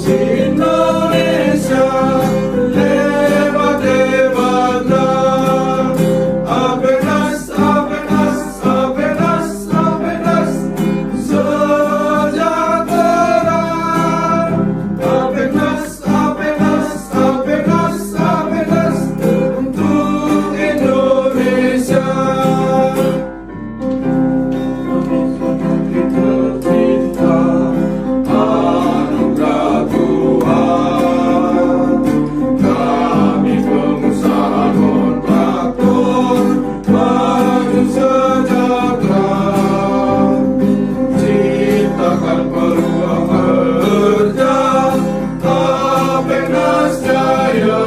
Indonesia, hebat hebatlah. Apenas, apenas, apenas, apenas sejahtera. Apenas, apenas, apenas, apenas untuk Indonesia. Tercipta anugerah Tuhan, kami pengusaha kontraktor maju sejahtera, ciptakan peluang kerja, Apenas jaya,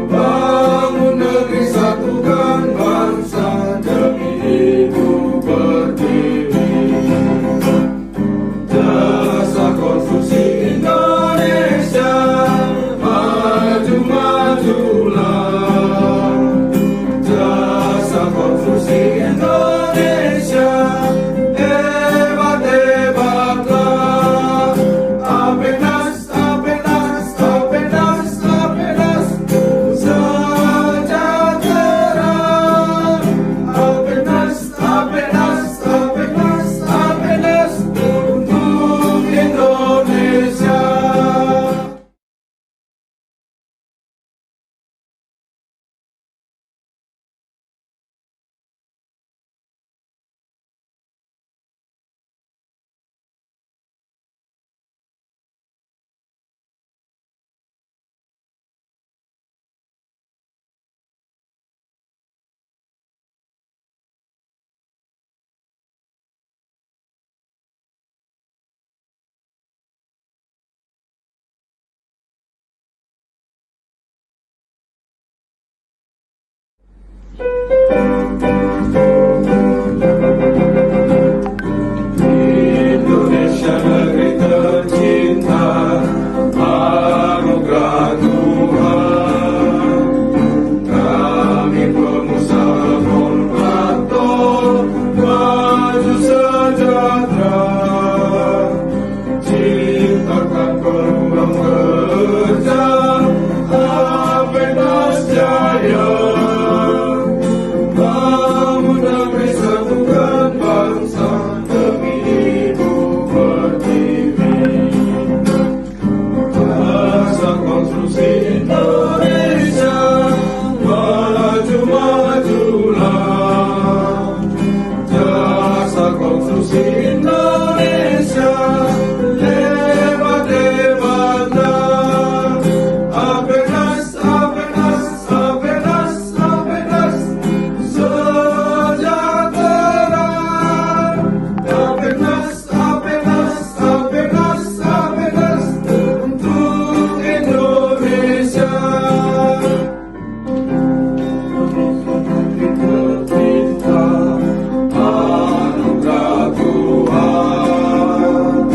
bangun negeri, satukan bangsa demi hidup berdiri. Jasa konstruksi Indonesia, maju majulah. Jasa konstruksi Indonesia, hebat hebatlah. Apenas, apenas, apenas, apenas sejahtera. Apenas, apenas, apenas, apenas untuk Indonesia. Indonesia negeri tercinta, anugerah Tuhan, kami pengusaha kontraktor maju sejahtera, ciptakan peluang kerja, Apenas jaya, bangun negeri, satukan bangsa demi hidup berdiri. Jasa konstruksi Indonesia, maju majulah. Jasa konstruksi Indonesia, hebat hebatlah. Apenas, apenas, apenas, apenas sejahtera. Apenas, apenas, apenas, apenas untuk Indonesia. Tercipta anugerah Tuhan,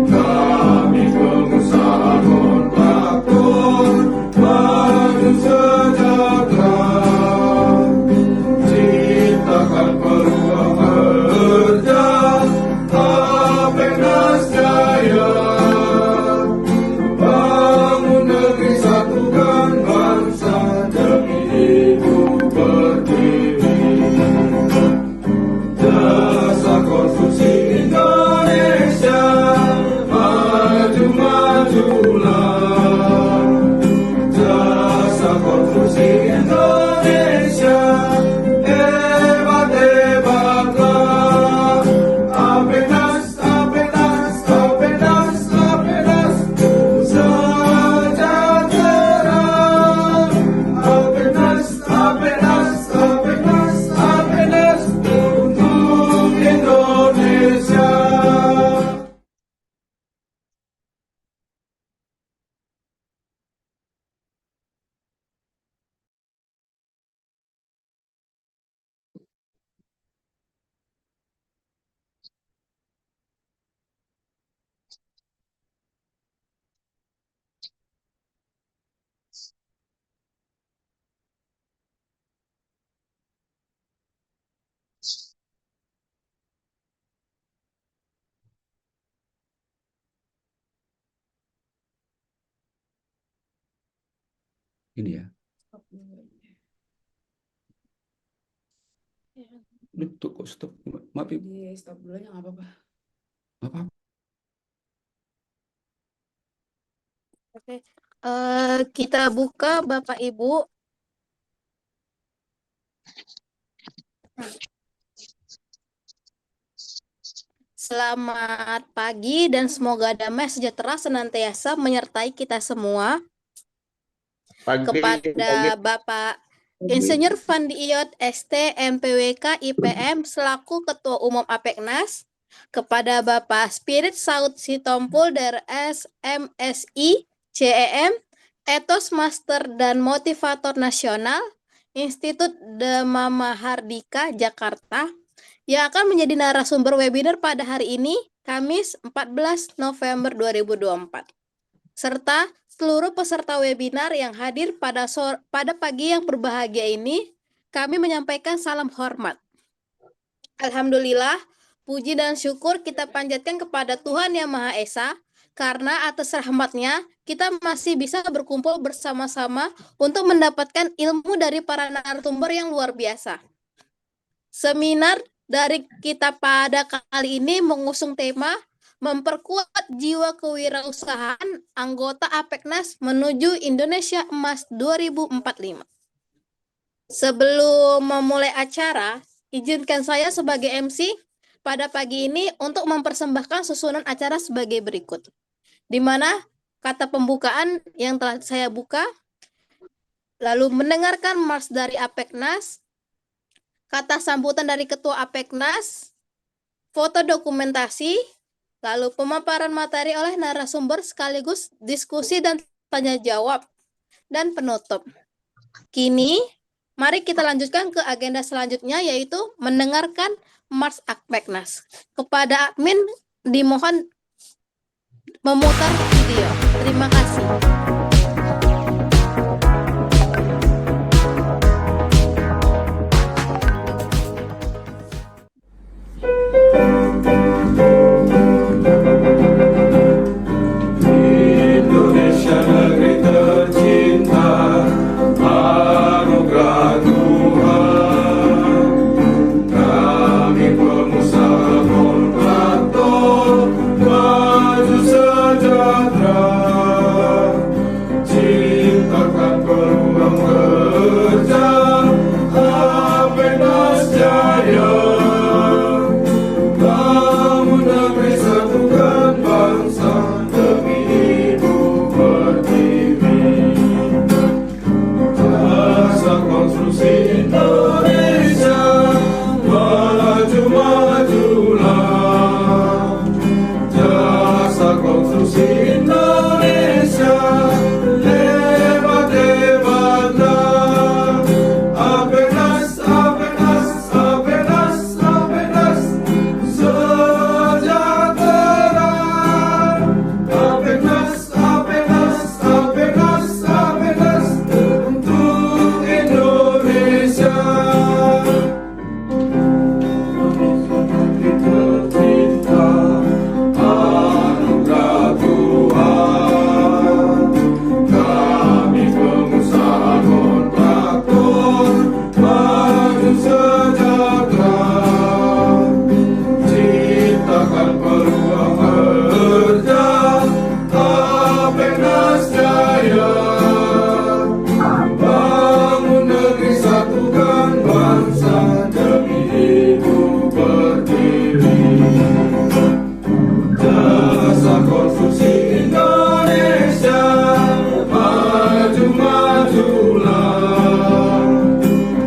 kami pengusaha kontraktor maju sejahtera, ciptakan peluang kerja, Apenas jaya, bangun negeri, satukan bangsa demi hidup berdiri. Jasa konstruksi Indonesia, maju majulah. Jasa konstruksi Indonesia, hebat hebatlah. Apenas, apenas, apenas, apenas sejahtera. Apenas, apenas, apenas, apenas untuk Indonesia. Ini ya. Ini tuh kok stop. Maaf Ibu. Di stop dulu ya, nggak apa-apa. Apa? Oke, kita buka Bapak Ibu. Selamat pagi dan semoga damai sejahtera senantiasa menyertai kita semua. Kepada Bapak Insinyur Fandi Iyot ST MPWK IPM selaku Ketua Umum APEKNAS, kepada Bapak Spirit Saud Sitompul DRS MSI CEM, Ethos Master dan Motivator Nasional, Institut Dema Mahardika Jakarta, yang akan menjadi narasumber webinar pada hari ini, Kamis 14 November 2024. Serta seluruh peserta webinar yang hadir pada pagi yang berbahagia ini, kami menyampaikan salam hormat. Alhamdulillah, puji dan syukur kita panjatkan kepada Tuhan Yang Maha Esa, karena atas rahmat-Nya kita masih bisa berkumpul bersama-sama untuk mendapatkan ilmu dari para narasumber yang luar biasa. Seminar dari kita pada kali ini mengusung tema memperkuat jiwa kewirausahaan anggota APEKNAS menuju Indonesia Emas 2045. Sebelum memulai acara, izinkan saya sebagai MC pada pagi ini untuk mempersembahkan susunan acara sebagai berikut. Di mana kata pembukaan yang telah saya buka, lalu mendengarkan mars dari APEKNAS, kata sambutan dari Ketua APEKNAS, foto dokumentasi, lalu pemaparan materi oleh narasumber sekaligus diskusi dan tanya jawab, dan penutup. Kini, mari kita lanjutkan ke agenda selanjutnya, yaitu mendengarkan mars APEKNAS. Kepada admin, dimohon memutar video. Terima kasih. Indonesia negeri tercinta, anugerah Tuhan. Kami pengusaha kontraktor, maju sejahtera. Ciptakan peluang kerja, APEKNAS jaya. Bangun negeri, satukan bangsa demi Ibu Pertiwi. Jasa konstruksi Indonesia, maju-majulah. Jasa konstruksi Indonesia, hebat-hebatlah. APEKNAS, APEKNAS, APEKNAS, APEKNAS, sejahtera. APEKNAS, APEKNAS, APEKNAS, APEKNAS, untuk Indonesia. Tercinta, anugerah Tuhan. Kami pengusaha kontraktor, maju sejahtera. Ciptakan peluang kerja, APEKNAS jaya. Bangun negeri, satukan bangsa demi Ibu Pertiwi. Jasa konstruksi Indonesia, maju-majulah.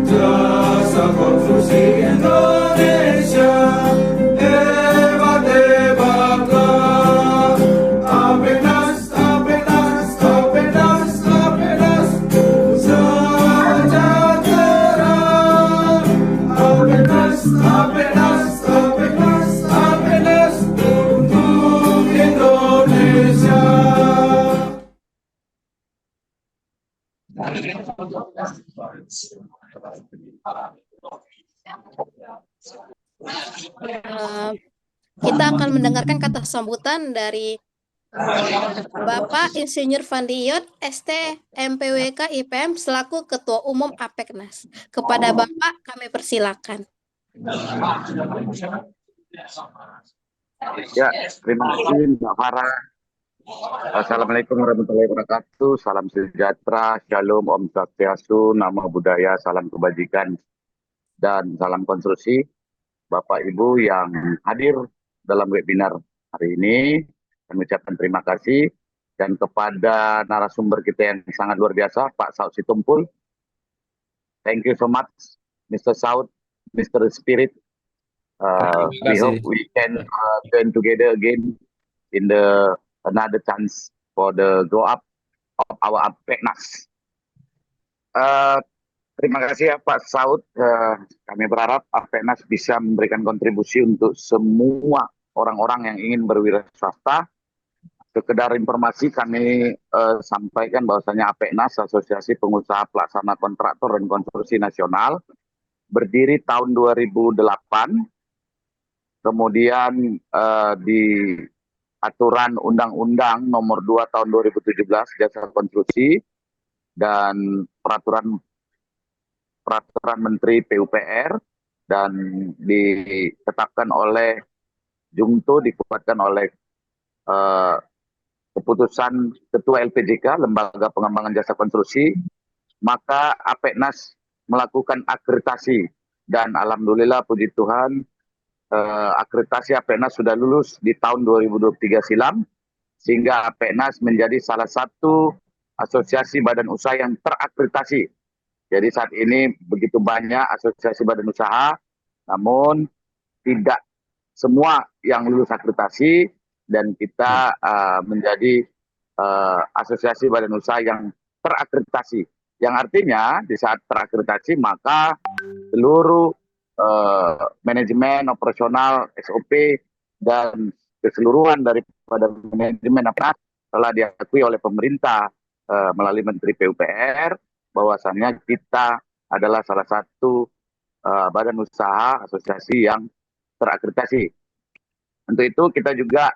Jasa konstruksi Indonesia, hebat-hebatlah. APEKNAS, APEKNAS, APEKNAS, APEKNAS, sejahtera. APEKNAS, APEKNAS, APEKNAS, APEKNAS, untuk Indonesia. Kita akan mendengarkan kata sambutan dari Bapak Insinyur Fandi Iyot, ST, MPWK, IPM, selaku Ketua Umum APEKNAS. Kepada Bapak kami persilakan. Ya, terima kasih Mbak Farah. Assalamualaikum warahmatullahi wabarakatuh. Salam sejahtera, shalom, om swastiastu, namo buddhaya, salam kebajikan, dan salam konstruksi. Bapak Ibu yang hadir dalam webinar hari ini, kami ucapkan terima kasih. Dan kepada narasumber kita yang sangat luar biasa, Pak Saud Sitompul. Thank you so much, Mr. Saud, Mr. Spirit. We hope we can join together again in the another chance for the grow up of our APEKNAS. Terima kasih ya Pak Saud. Kami berharap APEKNAS bisa memberikan kontribusi untuk semua orang-orang yang ingin berwirausaha. Sekedar informasi kami sampaikan bahwasanya APEKNAS, Asosiasi Pengusaha Pelaksana Kontraktor dan Konstruksi Nasional, berdiri tahun 2008. Kemudian di aturan Undang-Undang Nomor 2 Tahun 2017 Jasa Konstruksi dan peraturan Menteri PUPR, dan ditetapkan oleh Jungto, dikuatkan oleh keputusan Ketua LPJK, Lembaga Pengembangan Jasa Konstruksi, maka APEKNAS melakukan akreditasi, dan alhamdulillah puji Tuhan akreditasi APEKNAS sudah lulus di tahun 2023 silam, sehingga APEKNAS menjadi salah satu asosiasi badan usaha yang terakreditasi. Jadi saat ini begitu banyak asosiasi badan usaha, namun tidak semua yang lulus akreditasi, dan kita menjadi asosiasi badan usaha yang terakreditasi. Yang artinya di saat terakreditasi maka seluruh manajemen operasional, SOP, dan keseluruhan daripada manajemen APEKNAS telah diakui oleh pemerintah melalui Menteri PUPR, bahwasannya kita adalah salah satu badan usaha asosiasi yang terakreditasi. Untuk itu kita juga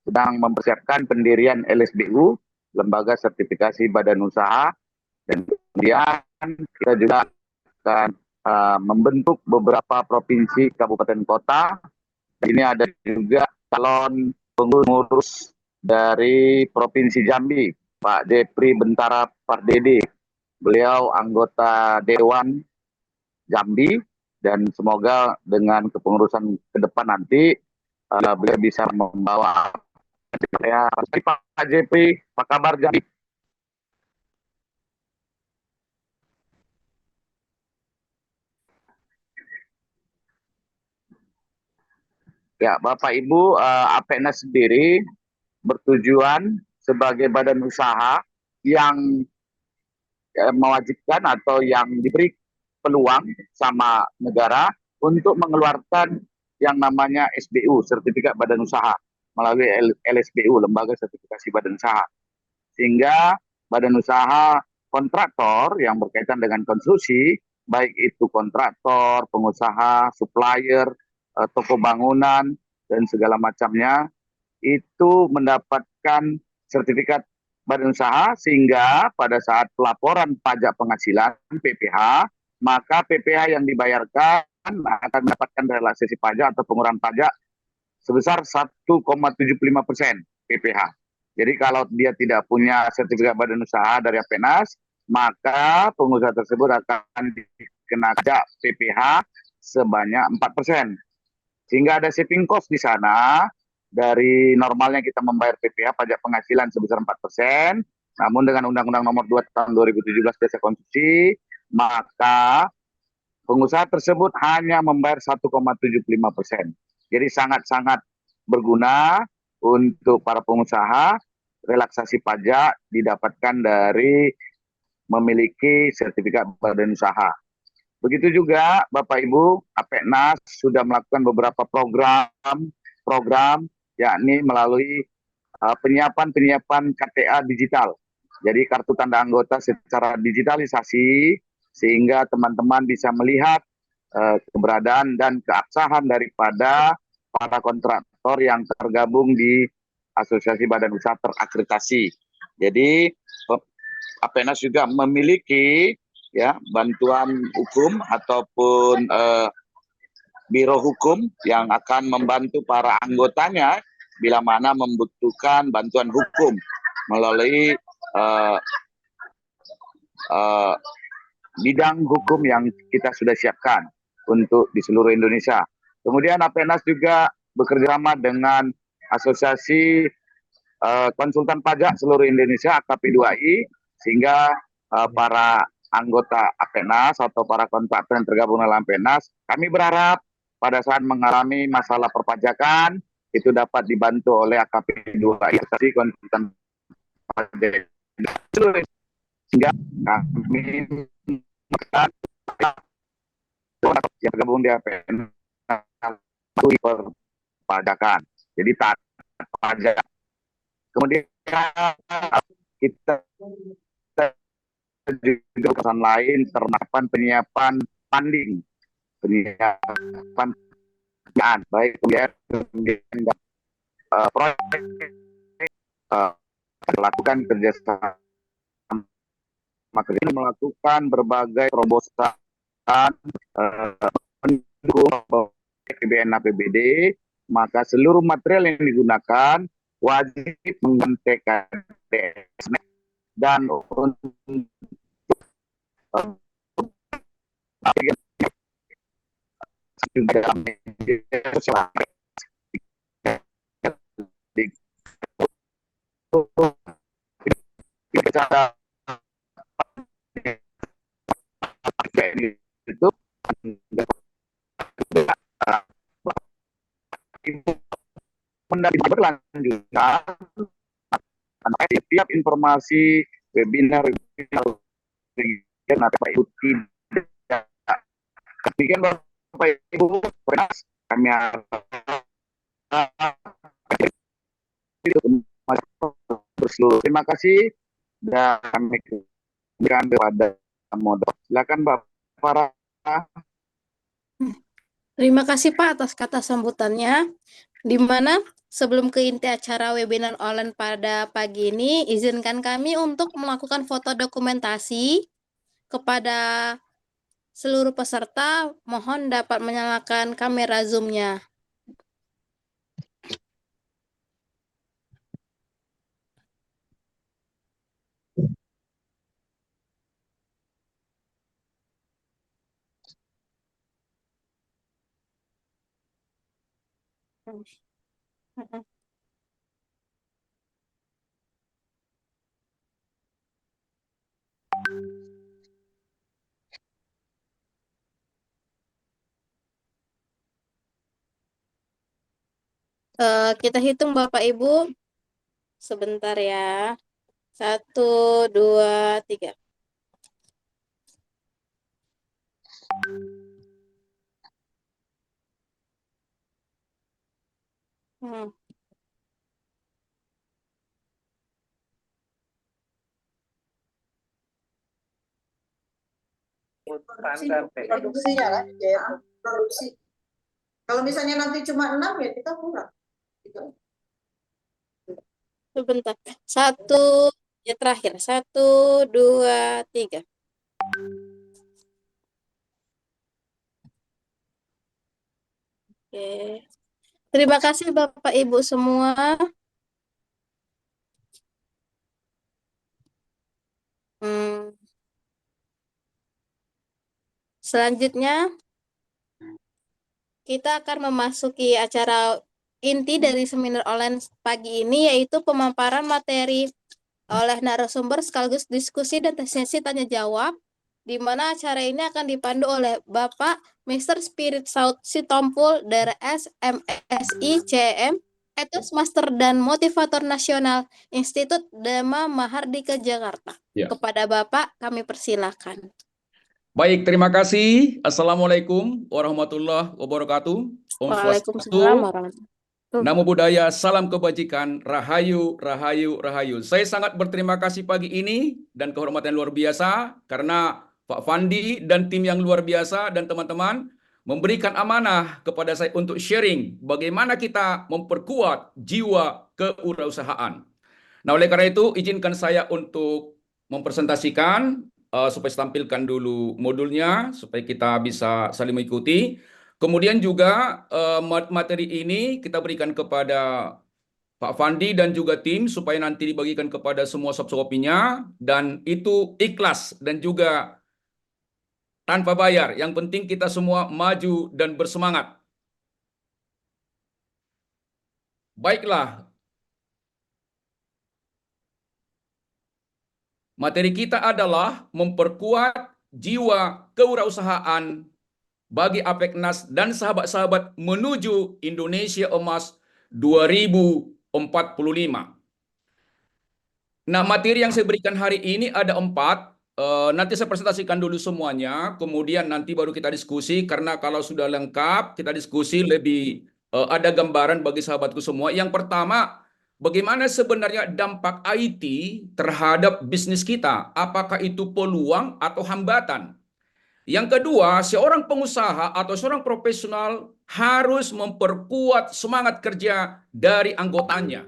sedang mempersiapkan pendirian LSBU, Lembaga Sertifikasi Badan Usaha, dan kemudian kita juga akan membentuk beberapa provinsi, kabupaten, kota. Ini ada juga calon pengurus dari Provinsi Jambi, Pak Depri Bentara Pardede. Beliau anggota Dewan Jambi, dan semoga dengan kepengurusan ke depan nanti beliau bisa membawa Pak Jepri, apa kabar Jambi? Ya, Bapak Ibu, APEKNAS sendiri bertujuan sebagai badan usaha yang mewajibkan atau yang diberi peluang sama negara untuk mengeluarkan yang namanya SBU, Sertifikat Badan Usaha, melalui LSBU, Lembaga Sertifikasi Badan Usaha. Sehingga badan usaha kontraktor yang berkaitan dengan konstruksi, baik itu kontraktor, pengusaha, supplier, toko bangunan, dan segala macamnya, itu mendapatkan sertifikat badan usaha, sehingga pada saat pelaporan pajak penghasilan PPH, maka PPH yang dibayarkan akan mendapatkan relaksasi pajak atau pengurangan pajak sebesar 1,75% PPH. Jadi kalau dia tidak punya sertifikat badan usaha dari APEKNAS, maka pengusaha tersebut akan dikenakan pajak PPH sebanyak 4%. Sehingga ada saving cost di sana. Dari normalnya kita membayar PPH pajak penghasilan sebesar 4%, namun dengan Undang-Undang Nomor 2 Tahun 2017 Jasa Konstruksi, maka pengusaha tersebut hanya membayar 1,75%. Jadi sangat-sangat berguna untuk para pengusaha. Relaksasi pajak didapatkan dari memiliki sertifikat badan usaha. Begitu juga Bapak Ibu, APEKNAS sudah melakukan beberapa program, yakni melalui penyiapan KTA digital. Jadi kartu tanda anggota secara digitalisasi, sehingga teman-teman bisa melihat keberadaan dan keabsahan daripada para kontraktor yang tergabung di asosiasi badan usaha terakreditasi. Jadi APENAS juga memiliki ya bantuan hukum ataupun biro hukum yang akan membantu para anggotanya bila mana membutuhkan bantuan hukum melalui bidang hukum yang kita sudah siapkan untuk di seluruh Indonesia. Kemudian APENAS juga bekerjasama dengan Asosiasi Konsultan Pajak seluruh Indonesia AKP2I, sehingga para anggota APENAS atau para kontraktor yang tergabung dalam APENAS, kami berharap pada saat mengalami masalah perpajakan itu dapat dibantu oleh AKP2I, Asosiasi Konsultan Pajak, sehingga kami yang tergabung di APENAS perpajakan, jadi tak pajak. Kemudian kita juga pesan lain terdapat penyiapan funding, penyiapan baik kemudian proyek melakukan kerjasama melakukan berbagai terobosan mendukung APBN APBD, maka seluruh material yang digunakan wajib menggunakan TSN dan untuk itu berlanjutkan setiap informasi webinar ikuti demikian Bapak Ibu, kami terima kasih dan kami berikan kepada modal. Silakan Bapak Farah. Terima kasih Pak atas kata sambutannya. Di mana sebelum ke inti acara webinar online pada pagi ini, izinkan kami untuk melakukan foto dokumentasi kepada seluruh peserta. Mohon dapat menyalakan kamera Zoom-nya. Kita hitung Bapak Ibu. Sebentar ya. 1, 2, 3. Produksinya kan, biaya produksi. Kalau misalnya nanti cuma 6 ya kita kurang. Gitu. Sebentar. 1, ya terakhir. 1, 2, 3. Oke. Terima kasih Bapak Ibu semua. Selanjutnya, kita akan memasuki acara inti dari seminar online pagi ini, yaitu pemaparan materi oleh narasumber sekaligus diskusi dan sesi tanya jawab, di mana acara ini akan dipandu oleh Bapak Mr. Spirit Saud Sitompul dari SMSI CM, Etos Master dan Motivator Nasional Institut Dharma Mahardika Jakarta. Ya. Kepada Bapak kami persilakan. Baik, terima kasih. Assalamualaikum warahmatullahi wabarakatuh. Om Waalaikumsalam Swastiastu, warahmatullahi wabarakatuh. Namo Buddhaya, salam kebajikan, rahayu, rahayu, rahayu. Saya sangat berterima kasih pagi ini dan kehormatan luar biasa karena Pak Fandi dan tim yang luar biasa dan teman-teman memberikan amanah kepada saya untuk sharing bagaimana kita memperkuat jiwa kewirausahaan. Nah, oleh karena itu izinkan saya untuk mempresentasikan supaya tampilkan dulu modulnya supaya kita bisa saling mengikuti. Kemudian juga materi ini kita berikan kepada Pak Fandi dan juga tim supaya nanti dibagikan kepada semua sob-sobinya dan itu ikhlas dan juga tanpa bayar. Yang penting kita semua maju dan bersemangat. Baiklah. Materi kita adalah memperkuat jiwa kewirausahaan bagi Apeknas dan sahabat-sahabat menuju Indonesia Emas 2045. Nah, materi yang saya berikan hari ini ada 4. Nanti saya presentasikan dulu semuanya, kemudian nanti baru kita diskusi, karena kalau sudah lengkap, kita diskusi lebih ada gambaran bagi sahabatku semua. Yang pertama, bagaimana sebenarnya dampak IT terhadap bisnis kita? Apakah itu peluang atau hambatan? Yang kedua, seorang pengusaha atau seorang profesional harus memperkuat semangat kerja dari anggotanya.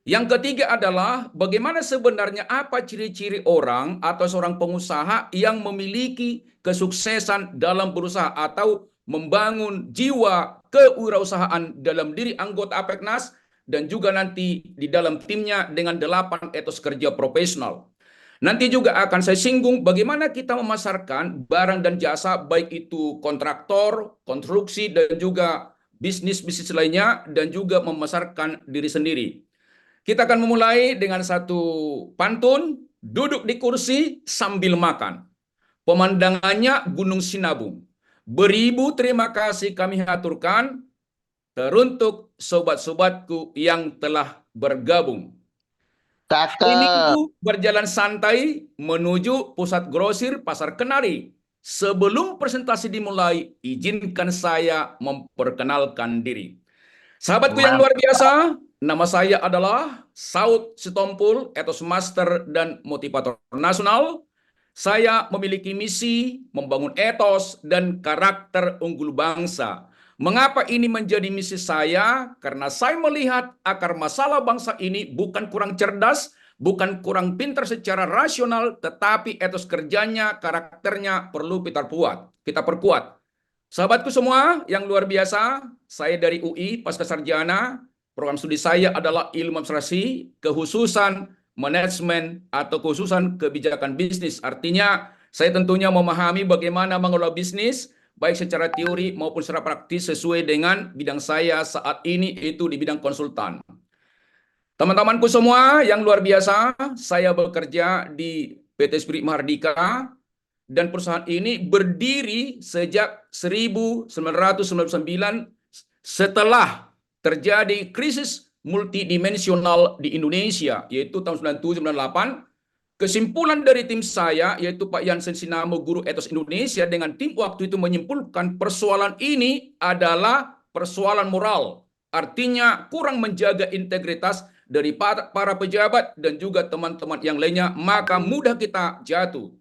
Yang ketiga adalah bagaimana sebenarnya apa ciri-ciri orang atau seorang pengusaha yang memiliki kesuksesan dalam berusaha atau membangun jiwa kewirausahaan dalam diri anggota Apeknas dan juga nanti di dalam timnya dengan 8 etos kerja profesional. Nanti juga akan saya singgung bagaimana kita memasarkan barang dan jasa baik itu kontraktor, konstruksi dan juga bisnis-bisnis lainnya dan juga memasarkan diri sendiri. Kita akan memulai dengan satu pantun, duduk di kursi sambil makan. Pemandangannya Gunung Sinabung. Beribu terima kasih kami haturkan teruntuk sobat-sobatku yang telah bergabung. Ini berjalan santai menuju pusat grosir Pasar Kenari. Sebelum presentasi dimulai, izinkan saya memperkenalkan diri. Sahabatku yang luar biasa, nama saya adalah Saud Sitompul, etos master dan motivator nasional. Saya memiliki misi membangun etos dan karakter unggul bangsa. Mengapa ini menjadi misi saya? Karena saya melihat akar masalah bangsa ini bukan kurang cerdas, bukan kurang pintar secara rasional, tetapi etos kerjanya, karakternya perlu kita perkuat. Sahabatku semua yang luar biasa, saya dari UI Pasca Sarjana, program studi saya adalah ilmu administrasi, kekhususan manajemen atau kekhususan kebijakan bisnis. Artinya, saya tentunya memahami bagaimana mengelola bisnis, baik secara teori maupun secara praktis sesuai dengan bidang saya saat ini, itu di bidang konsultan. Teman-temanku semua yang luar biasa, saya bekerja di PT Spirit Mahardika, dan perusahaan ini berdiri sejak 1999 setelah terjadi krisis multidimensional di Indonesia, yaitu tahun 97-98. Kesimpulan dari tim saya, yaitu Pak Jansen Sinamo, Guru Etos Indonesia, dengan tim waktu itu menyimpulkan persoalan ini adalah persoalan moral. Artinya kurang menjaga integritas dari para pejabat dan juga teman-teman yang lainnya, maka mudah kita jatuh.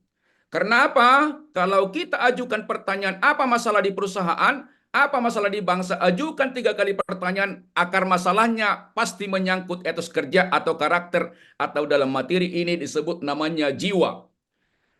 Karena apa? Kalau kita ajukan pertanyaan apa masalah di perusahaan, apa masalah di bangsa, ajukan 3 kali pertanyaan, akar masalahnya pasti menyangkut etos kerja atau karakter, atau dalam materi ini disebut namanya jiwa.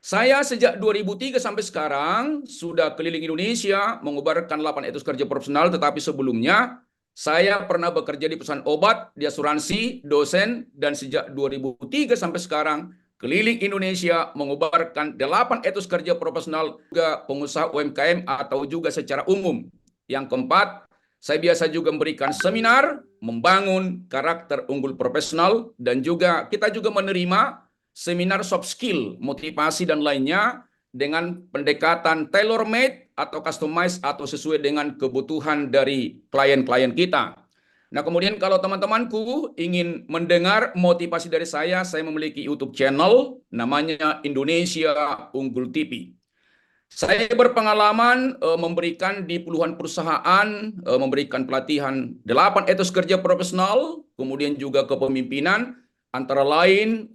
Saya sejak 2003 sampai sekarang sudah keliling Indonesia mengubarkan 8 etos kerja profesional, tetapi sebelumnya saya pernah bekerja di perusahaan obat, di asuransi, dosen, dan sejak 2003 sampai sekarang keliling Indonesia mengubarkan 8 etos kerja profesional, juga pengusaha UMKM atau juga secara umum. Yang keempat, saya biasa juga memberikan seminar membangun karakter unggul profesional, dan juga kita juga menerima seminar soft skill, motivasi dan lainnya dengan pendekatan tailor made atau customize atau sesuai dengan kebutuhan dari klien-klien kita. Nah, kemudian kalau teman-temanku ingin mendengar motivasi dari saya memiliki YouTube channel namanya Indonesia Unggul TV. Saya berpengalaman memberikan di puluhan perusahaan, memberikan pelatihan 8 etos kerja profesional, kemudian juga kepemimpinan, antara lain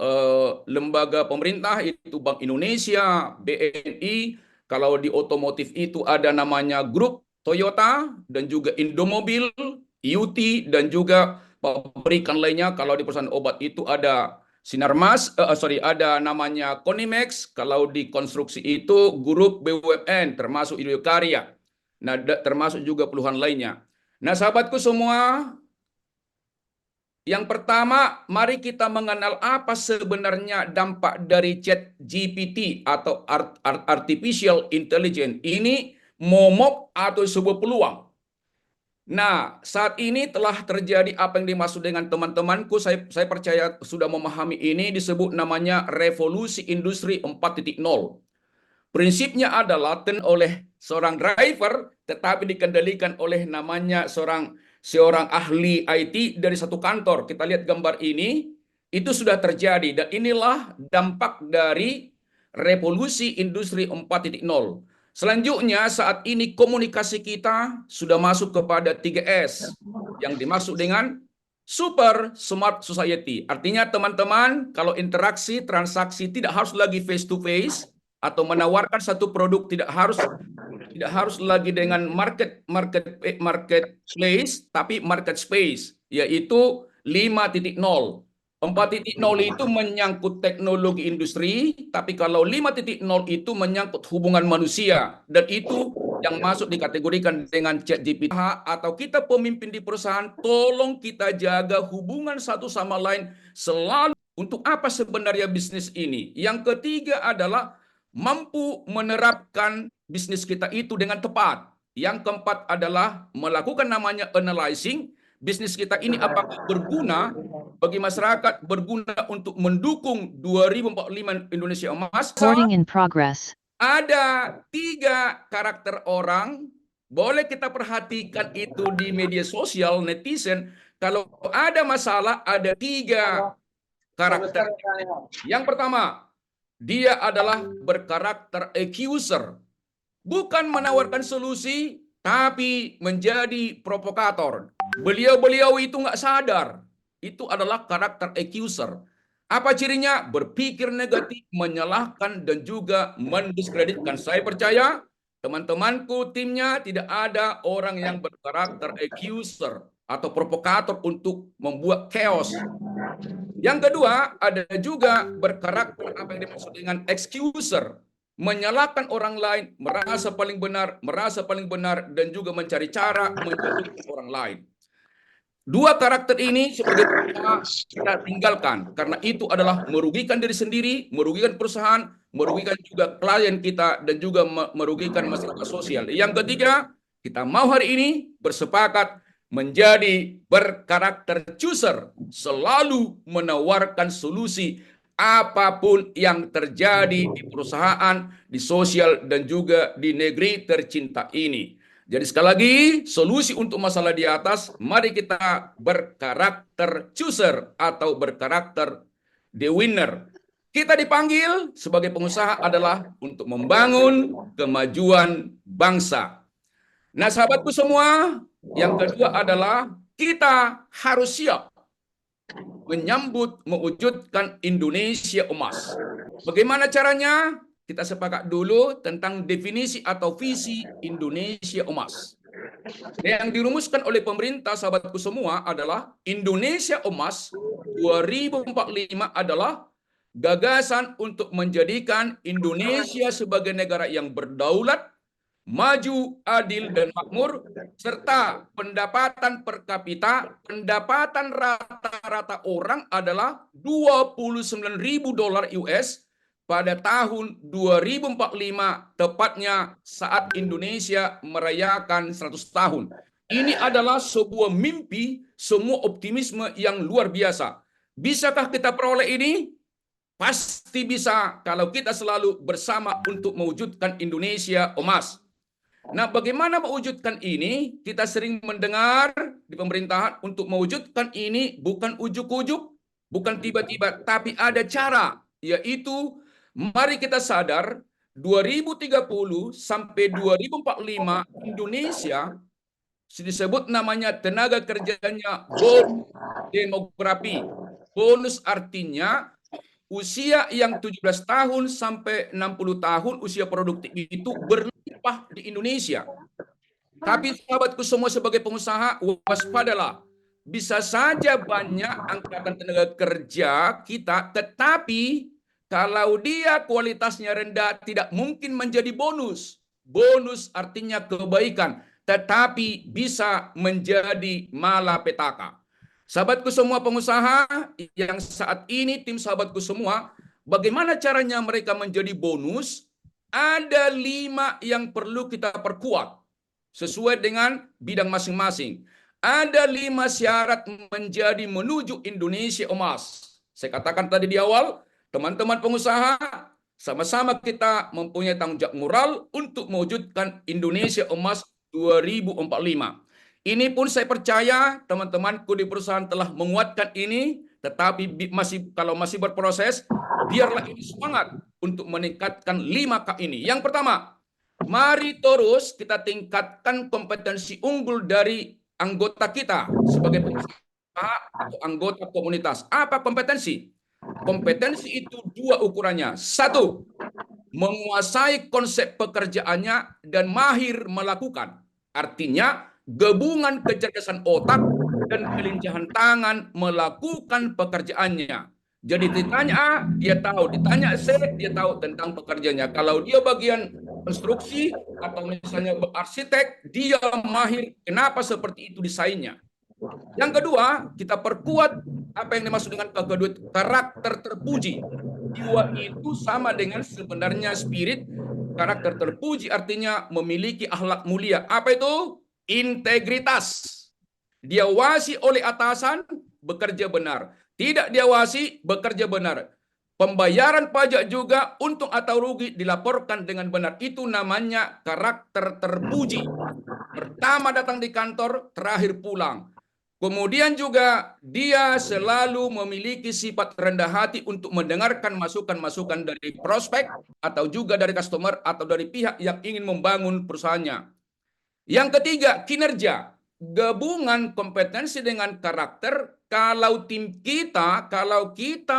lembaga pemerintah itu Bank Indonesia, BNI, Kalau di otomotif itu ada namanya grup Toyota dan juga Indomobil, IUT dan juga pabrikan lainnya. Kalau di perusahaan obat itu ada Sinarmas, ada namanya Konimex. Kalau di konstruksi itu grup BUMN termasuk Indokarya. Nah, termasuk juga puluhan lainnya. Nah, sahabatku semua, yang pertama, mari kita mengenal apa sebenarnya dampak dari ChatGPT atau Artificial Intelligence. Ini momok atau sebuah peluang. Nah, saat ini telah terjadi apa yang dimaksud dengan teman-temanku, saya percaya sudah memahami ini, disebut namanya revolusi industri 4.0. Prinsipnya adalah oleh seorang driver, tetapi dikendalikan oleh namanya seorang ahli IT dari satu kantor. Kita lihat gambar ini, itu sudah terjadi. Dan inilah dampak dari revolusi industri 4.0. Selanjutnya, saat ini komunikasi kita sudah masuk kepada 3S, yang dimaksud dengan Super Smart Society. Artinya teman-teman, kalau interaksi, transaksi tidak harus lagi face to face, atau menawarkan satu produk tidak harus lagi dengan marketplace, tapi market space, yaitu 5.0. 4.0 itu menyangkut teknologi industri, tapi kalau 5.0 itu menyangkut hubungan manusia, dan itu yang masuk dikategorikan dengan ChatGPT. Atau kita pemimpin di perusahaan, tolong kita jaga hubungan satu sama lain selalu. Untuk apa sebenarnya bisnis ini? Yang ketiga adalah mampu menerapkan bisnis kita itu dengan tepat. Yang keempat adalah melakukan namanya analyzing. Bisnis kita ini apakah berguna bagi masyarakat, berguna untuk mendukung 2045 Indonesia Emas. Recording in progress. Ada 3 karakter orang, boleh kita perhatikan itu di media sosial, netizen. Kalau ada masalah, ada 3 karakter. Yang pertama, dia adalah berkarakter accuser. Bukan menawarkan solusi, tapi menjadi provokator. Beliau itu nggak sadar. Itu adalah karakter accuser. Apa cirinya? Berpikir negatif, menyalahkan, dan juga mendiskreditkan. Saya percaya teman-temanku, timnya, tidak ada orang yang berkarakter accuser atau provokator untuk membuat chaos. Yang kedua, ada juga berkarakter apa yang dimaksud dengan excuser, menyalahkan orang lain, merasa paling benar, dan juga mencari cara menjatuhkan orang lain. 2 karakter ini sebagai kita tinggalkan, karena itu adalah merugikan diri sendiri, merugikan perusahaan, merugikan juga klien kita, dan juga merugikan masyarakat sosial. Yang ketiga, kita mau hari ini bersepakat menjadi berkarakter chooser, selalu menawarkan solusi apapun yang terjadi di perusahaan, di sosial, dan juga di negeri tercinta ini. Jadi sekali lagi, solusi untuk masalah di atas, mari kita berkarakter chooser atau berkarakter the winner. Kita dipanggil sebagai pengusaha adalah untuk membangun kemajuan bangsa. Nah, sahabatku semua, yang kedua adalah kita harus siap mewujudkan Indonesia Emas. Bagaimana caranya? Kita sepakat dulu tentang definisi atau visi Indonesia Emas. Yang dirumuskan oleh pemerintah, sahabatku semua, adalah Indonesia Emas 2045 adalah gagasan untuk menjadikan Indonesia sebagai negara yang berdaulat, maju, adil, dan makmur, serta pendapatan per kapita, pendapatan rata-rata orang adalah $29.000 US pada tahun 2045, tepatnya saat Indonesia merayakan 100 tahun. Ini adalah sebuah mimpi, semua optimisme yang luar biasa. Bisakah kita peroleh ini? Pasti bisa kalau kita selalu bersama untuk mewujudkan Indonesia Emas. Nah, bagaimana mewujudkan ini? Kita sering mendengar di pemerintahan untuk mewujudkan ini bukan ujuk-ujuk, bukan tiba-tiba, tapi ada cara, yaitu mari kita sadar 2030 sampai 2045 Indonesia disebut namanya tenaga kerjanya bonus demografi. Bonus artinya usia yang 17 tahun sampai 60 tahun usia produktif itu berlimpah di Indonesia. Tapi sahabatku semua sebagai pengusaha, waspadalah. Bisa saja banyak angkatan tenaga kerja kita, tetapi kalau dia kualitasnya rendah, tidak mungkin menjadi bonus. Bonus artinya kebaikan, tetapi bisa menjadi malapetaka. Sahabatku semua pengusaha yang saat ini, tim sahabatku semua, bagaimana caranya mereka menjadi bonus? Ada 5 yang perlu kita perkuat sesuai dengan bidang masing-masing. Ada 5 syarat menjadi menuju Indonesia emas. Saya katakan tadi di awal, teman-teman pengusaha, sama-sama kita mempunyai tanggung jawab moral untuk mewujudkan Indonesia emas 2045. Ini pun saya percaya teman-temanku di perusahaan telah menguatkan ini, tetapi kalau masih berproses, biarlah ini semangat untuk meningkatkan 5K ini. Yang pertama, mari terus kita tingkatkan kompetensi unggul dari anggota kita sebagai pengusaha atau anggota komunitas. Apa kompetensi? Kompetensi itu 2 ukurannya. 1, menguasai konsep pekerjaannya dan mahir melakukan. Artinya, gabungan kecerdasan otak dan kelincahan tangan melakukan pekerjaannya. Jadi ditanya A, dia tahu. Ditanya C, dia tahu tentang pekerjaannya. Kalau dia bagian konstruksi atau misalnya arsitek, dia mahir. Kenapa seperti itu desainnya? Yang kedua, kita perkuat apa yang dimaksud dengan karakter terpuji. Jiwa itu sama dengan sebenarnya spirit. Karakter terpuji artinya memiliki akhlak mulia. Apa itu? Integritas. Diawasi oleh atasan, bekerja benar. Tidak diawasi, bekerja benar. Pembayaran pajak juga, untung atau rugi dilaporkan dengan benar. Itu namanya karakter terpuji. Pertama datang di kantor, terakhir pulang. Kemudian juga dia selalu memiliki sifat rendah hati untuk mendengarkan masukan-masukan dari prospek atau juga dari customer atau dari pihak yang ingin membangun perusahaannya. Yang ketiga, kinerja. Gabungan kompetensi dengan karakter. Kalau kita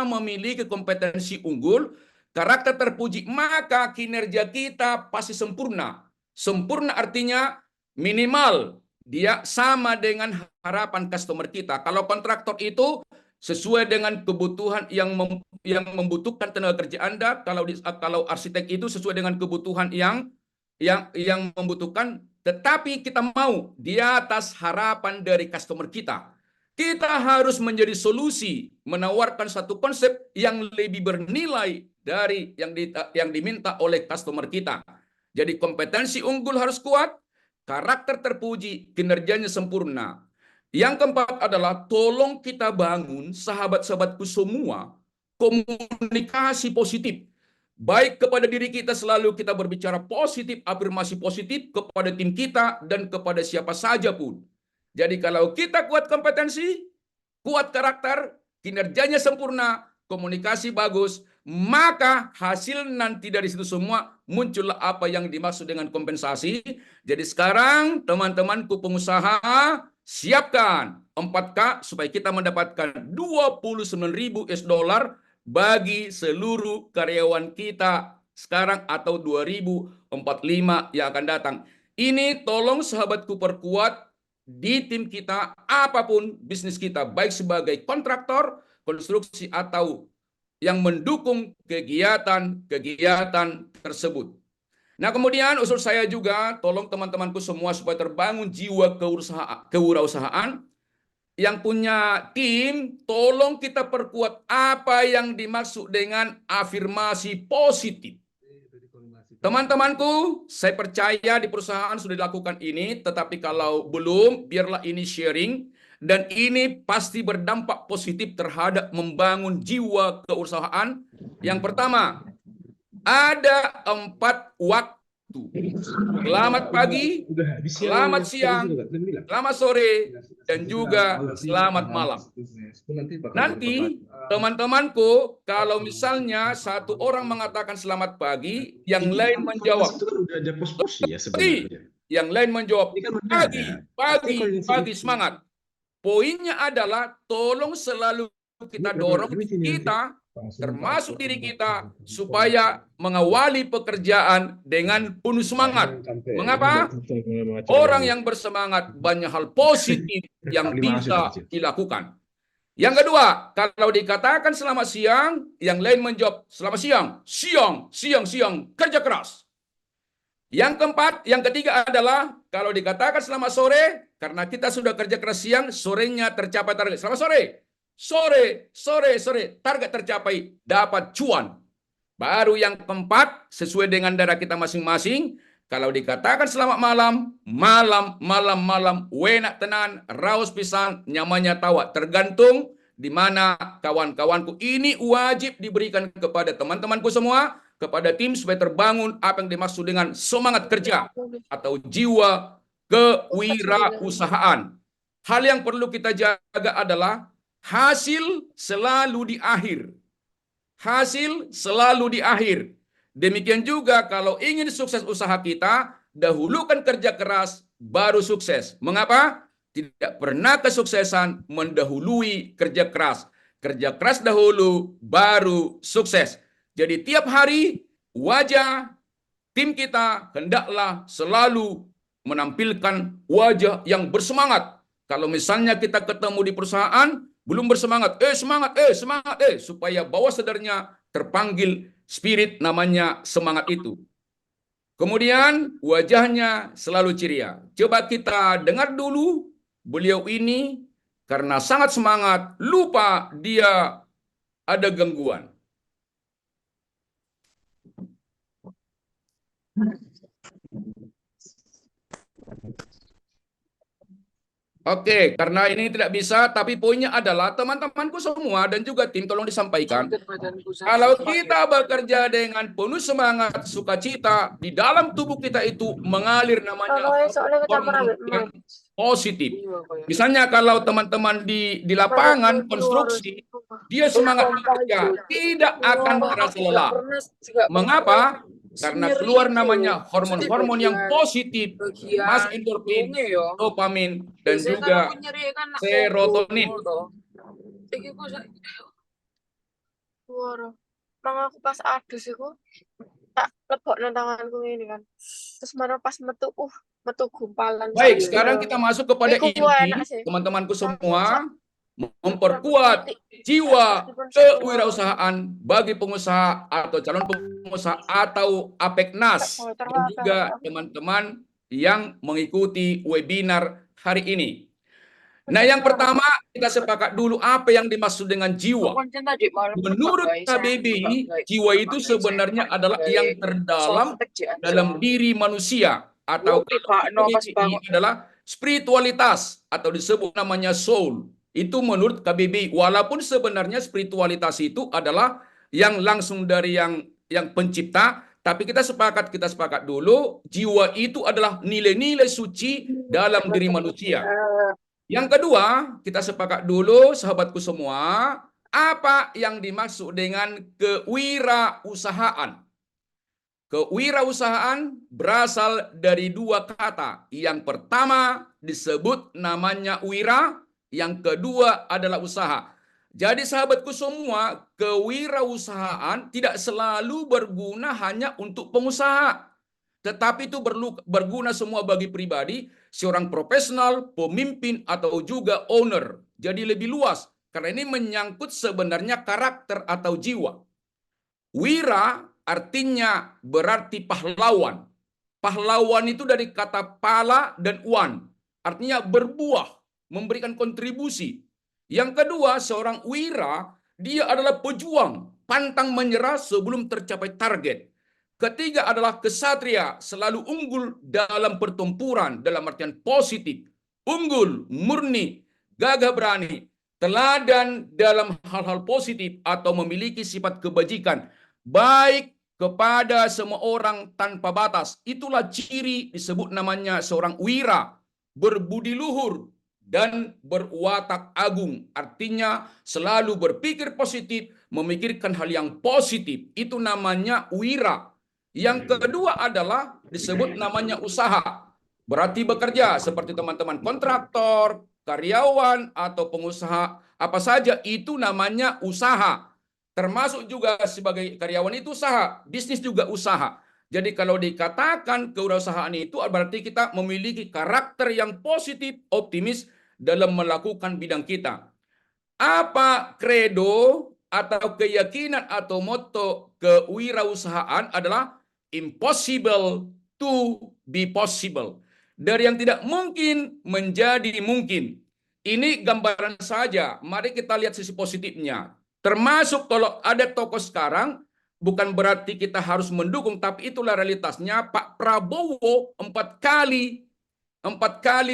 memiliki kompetensi unggul, karakter terpuji, maka kinerja kita pasti sempurna. Sempurna artinya minimal dia sama dengan harapan customer kita. Kalau kontraktor itu sesuai dengan kebutuhan yang membutuhkan tenaga kerja Anda, kalau arsitek itu sesuai dengan kebutuhan yang membutuhkan, tetapi kita mau di atas harapan dari customer kita. Kita harus menjadi solusi, menawarkan satu konsep yang lebih bernilai dari yang diminta oleh customer kita. Jadi kompetensi unggul harus kuat, karakter terpuji, kinerjanya sempurna. Yang keempat adalah tolong kita bangun, sahabat-sahabatku semua, komunikasi positif. Baik kepada diri kita, selalu kita berbicara positif, afirmasi positif kepada tim kita dan kepada siapa saja pun. Jadi kalau kita kuat kompetensi, kuat karakter, kinerjanya sempurna, komunikasi bagus, maka hasil nanti dari situ semua muncullah apa yang dimaksud dengan kompensasi. Jadi sekarang teman-temanku pengusaha, siapkan 4K supaya kita mendapatkan 29.000 US dollar bagi seluruh karyawan kita sekarang atau 2045 yang akan datang. Ini tolong sahabatku perkuat di tim kita, apapun bisnis kita, baik sebagai kontraktor, konstruksi, atau yang mendukung kegiatan-kegiatan tersebut. Nah, kemudian usul saya juga, tolong teman-temanku semua supaya terbangun jiwa kewirausahaan. Yang punya tim, tolong kita perkuat apa yang dimaksud dengan afirmasi positif. Teman-temanku, saya percaya di perusahaan sudah dilakukan ini, tetapi kalau belum, biarlah ini sharing, dan ini pasti berdampak positif terhadap membangun jiwa kewirausahaan. Yang pertama, ada 4 waktu. Selamat pagi, selamat siang, selamat sore, dan juga selamat malam. Nanti teman-temanku, kalau misalnya satu orang mengatakan selamat pagi, yang lain menjawab pagi, yang lain menjawab pagi, semangat. Poinnya adalah tolong selalu kita dorong kita, termasuk diri kita, supaya mengawali pekerjaan dengan penuh semangat. Mengapa? Orang yang bersemangat, banyak hal positif yang bisa dilakukan. Yang kedua, kalau dikatakan selamat siang, yang lain menjawab selamat siang, siang, kerja keras. Yang keempat, yang ketiga adalah kalau dikatakan selamat sore, karena kita sudah kerja keras siang, sorenya tercapai target. Selamat sore, target tercapai, dapat cuan. Baru yang keempat, sesuai dengan darah kita masing-masing, kalau dikatakan selamat malam, wenak tenan, raus pisan, nyamannya tawa. Tergantung di mana kawan-kawanku. Ini wajib diberikan kepada teman-temanku semua, kepada tim supaya terbangun apa yang dimaksud dengan semangat kerja atau jiwa kewirausahaan. Hal yang perlu kita jaga adalah hasil selalu di akhir. Hasil selalu di akhir. Demikian juga kalau ingin sukses usaha kita, dahulukan kerja keras, baru sukses. Mengapa? Tidak pernah kesuksesan mendahului kerja keras. Kerja keras dahulu, baru sukses. Jadi tiap hari wajah tim kita hendaklah selalu menampilkan wajah yang bersemangat. Kalau misalnya kita ketemu di perusahaan, belum bersemangat, semangat, supaya bawah sadarnya terpanggil spirit namanya semangat itu. Kemudian wajahnya selalu ceria. Coba kita dengar dulu beliau ini, karena sangat semangat, lupa dia ada gangguan. Oke, karena ini tidak bisa, tapi poinnya adalah teman-temanku semua dan juga tim tolong disampaikan. Kalau kita bekerja dengan penuh semangat, sukacita, di dalam tubuh kita itu mengalir namanya hormon yang positif. Misalnya kalau teman-teman di lapangan konstruksi, dia semangat bekerja, tidak akan terasa lelah. Mengapa? Karena keluar namanya hormon-hormon yang positif, mas endorfin, dopamin, dan juga serotonin. Mang aku pas adus iku tak lebokno tanganku ini kan. Terus marah pas metu gumpalan. Baik, sekarang kita masuk kepada Iku inti, enak sih. teman-temanku semua, memperkuat jiwa kewirausahaan bagi pengusaha atau calon pengusaha atau APEKNAS, dan juga teman-teman yang mengikuti webinar hari ini. Nah, yang pertama kita sepakat dulu apa yang dimaksud dengan jiwa. Menurut KBBI, jiwa itu sebenarnya adalah yang terdalam dalam diri manusia, atau KBBI adalah spiritualitas atau disebut namanya soul. Itu menurut KBBI, walaupun sebenarnya spiritualitas itu adalah yang langsung dari yang pencipta, tapi kita sepakat dulu jiwa itu adalah nilai-nilai suci dalam diri manusia. Yang kedua, kita sepakat dulu sahabatku semua, apa yang dimaksud dengan kewirausahaan. Kewirausahaan berasal dari dua kata. Yang pertama disebut namanya wira, yang kedua adalah usaha. Jadi sahabatku semua, kewirausahaan tidak selalu berguna hanya untuk pengusaha, tetapi itu berguna semua bagi pribadi, seorang profesional, pemimpin, atau juga owner. Jadi lebih luas, karena ini menyangkut sebenarnya karakter atau jiwa. Wira artinya berarti pahlawan. Pahlawan itu dari kata pala dan wan, artinya berbuah, memberikan kontribusi. Yang kedua, seorang wira, dia adalah pejuang, pantang menyerah sebelum tercapai target. Ketiga adalah kesatria, selalu unggul dalam pertempuran, dalam artian positif. Unggul, murni, gagah berani, teladan dalam hal-hal positif atau memiliki sifat kebajikan, baik kepada semua orang tanpa batas. Itulah ciri disebut namanya seorang wira, berbudi luhur dan berwatak agung. Artinya selalu berpikir positif, memikirkan hal yang positif. Itu namanya wira. Yang kedua adalah disebut namanya usaha. Berarti bekerja seperti teman-teman kontraktor, karyawan, atau pengusaha Apa saja itu namanya usaha. Termasuk juga sebagai karyawan itu usaha, bisnis juga usaha. Jadi kalau dikatakan kewirausahaan itu berarti kita memiliki karakter yang positif, optimis dalam melakukan bidang kita. Apa kredo atau keyakinan atau motto kewirausahaan adalah impossible to be possible. Dari yang tidak mungkin menjadi mungkin. Ini gambaran saja. Mari kita lihat sisi positifnya. Termasuk kalau ada tokoh sekarang, bukan berarti kita harus mendukung, tapi itulah realitasnya. Pak Prabowo 4 kali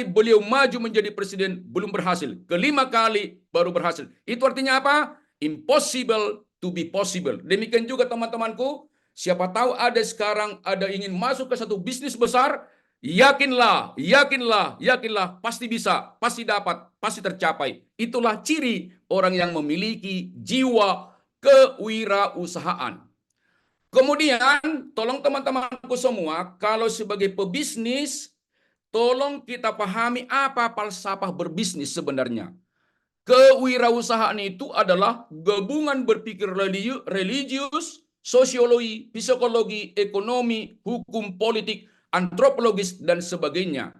beliau maju menjadi presiden, belum berhasil. Kelima kali baru berhasil. Itu artinya apa? Impossible to be possible. Demikian juga teman-temanku, siapa tahu ada sekarang ada ingin masuk ke satu bisnis besar, yakinlah, pasti bisa, pasti dapat, pasti tercapai. Itulah ciri orang yang memiliki jiwa kewirausahaan. Kemudian, tolong teman-temanku semua, kalau sebagai pebisnis, tolong kita pahami apa falsafah berbisnis sebenarnya. Kewirausahaan itu adalah gabungan berpikir religius, sosiologi, psikologi, ekonomi, hukum, politik, antropologis, dan sebagainya.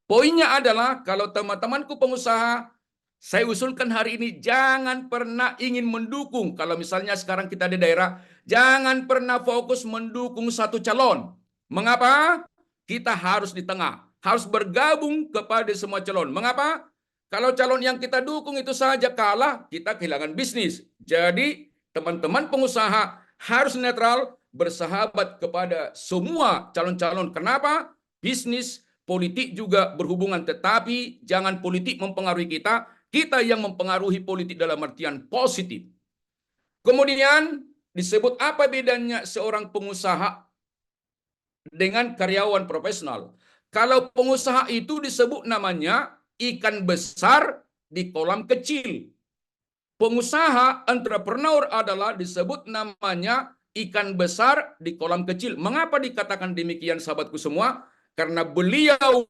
Poinnya adalah kalau teman-temanku pengusaha, saya usulkan hari ini jangan pernah ingin mendukung. Kalau misalnya sekarang kita di daerah, jangan pernah fokus mendukung satu calon. Mengapa? Kita harus di tengah, harus bergabung kepada semua calon. Mengapa? Kalau calon yang kita dukung itu saja kalah, kita kehilangan bisnis. Jadi teman-teman pengusaha harus netral, bersahabat kepada semua calon-calon. Kenapa? Bisnis, politik juga berhubungan, tetapi jangan politik mempengaruhi kita. Kita yang mempengaruhi politik dalam artian positif. Kemudian disebut apa bedanya seorang pengusaha dengan karyawan profesional. Kalau pengusaha itu disebut namanya ikan besar di kolam kecil. Pengusaha, entrepreneur adalah disebut namanya ikan besar di kolam kecil. Mengapa dikatakan demikian sahabatku semua? Karena beliau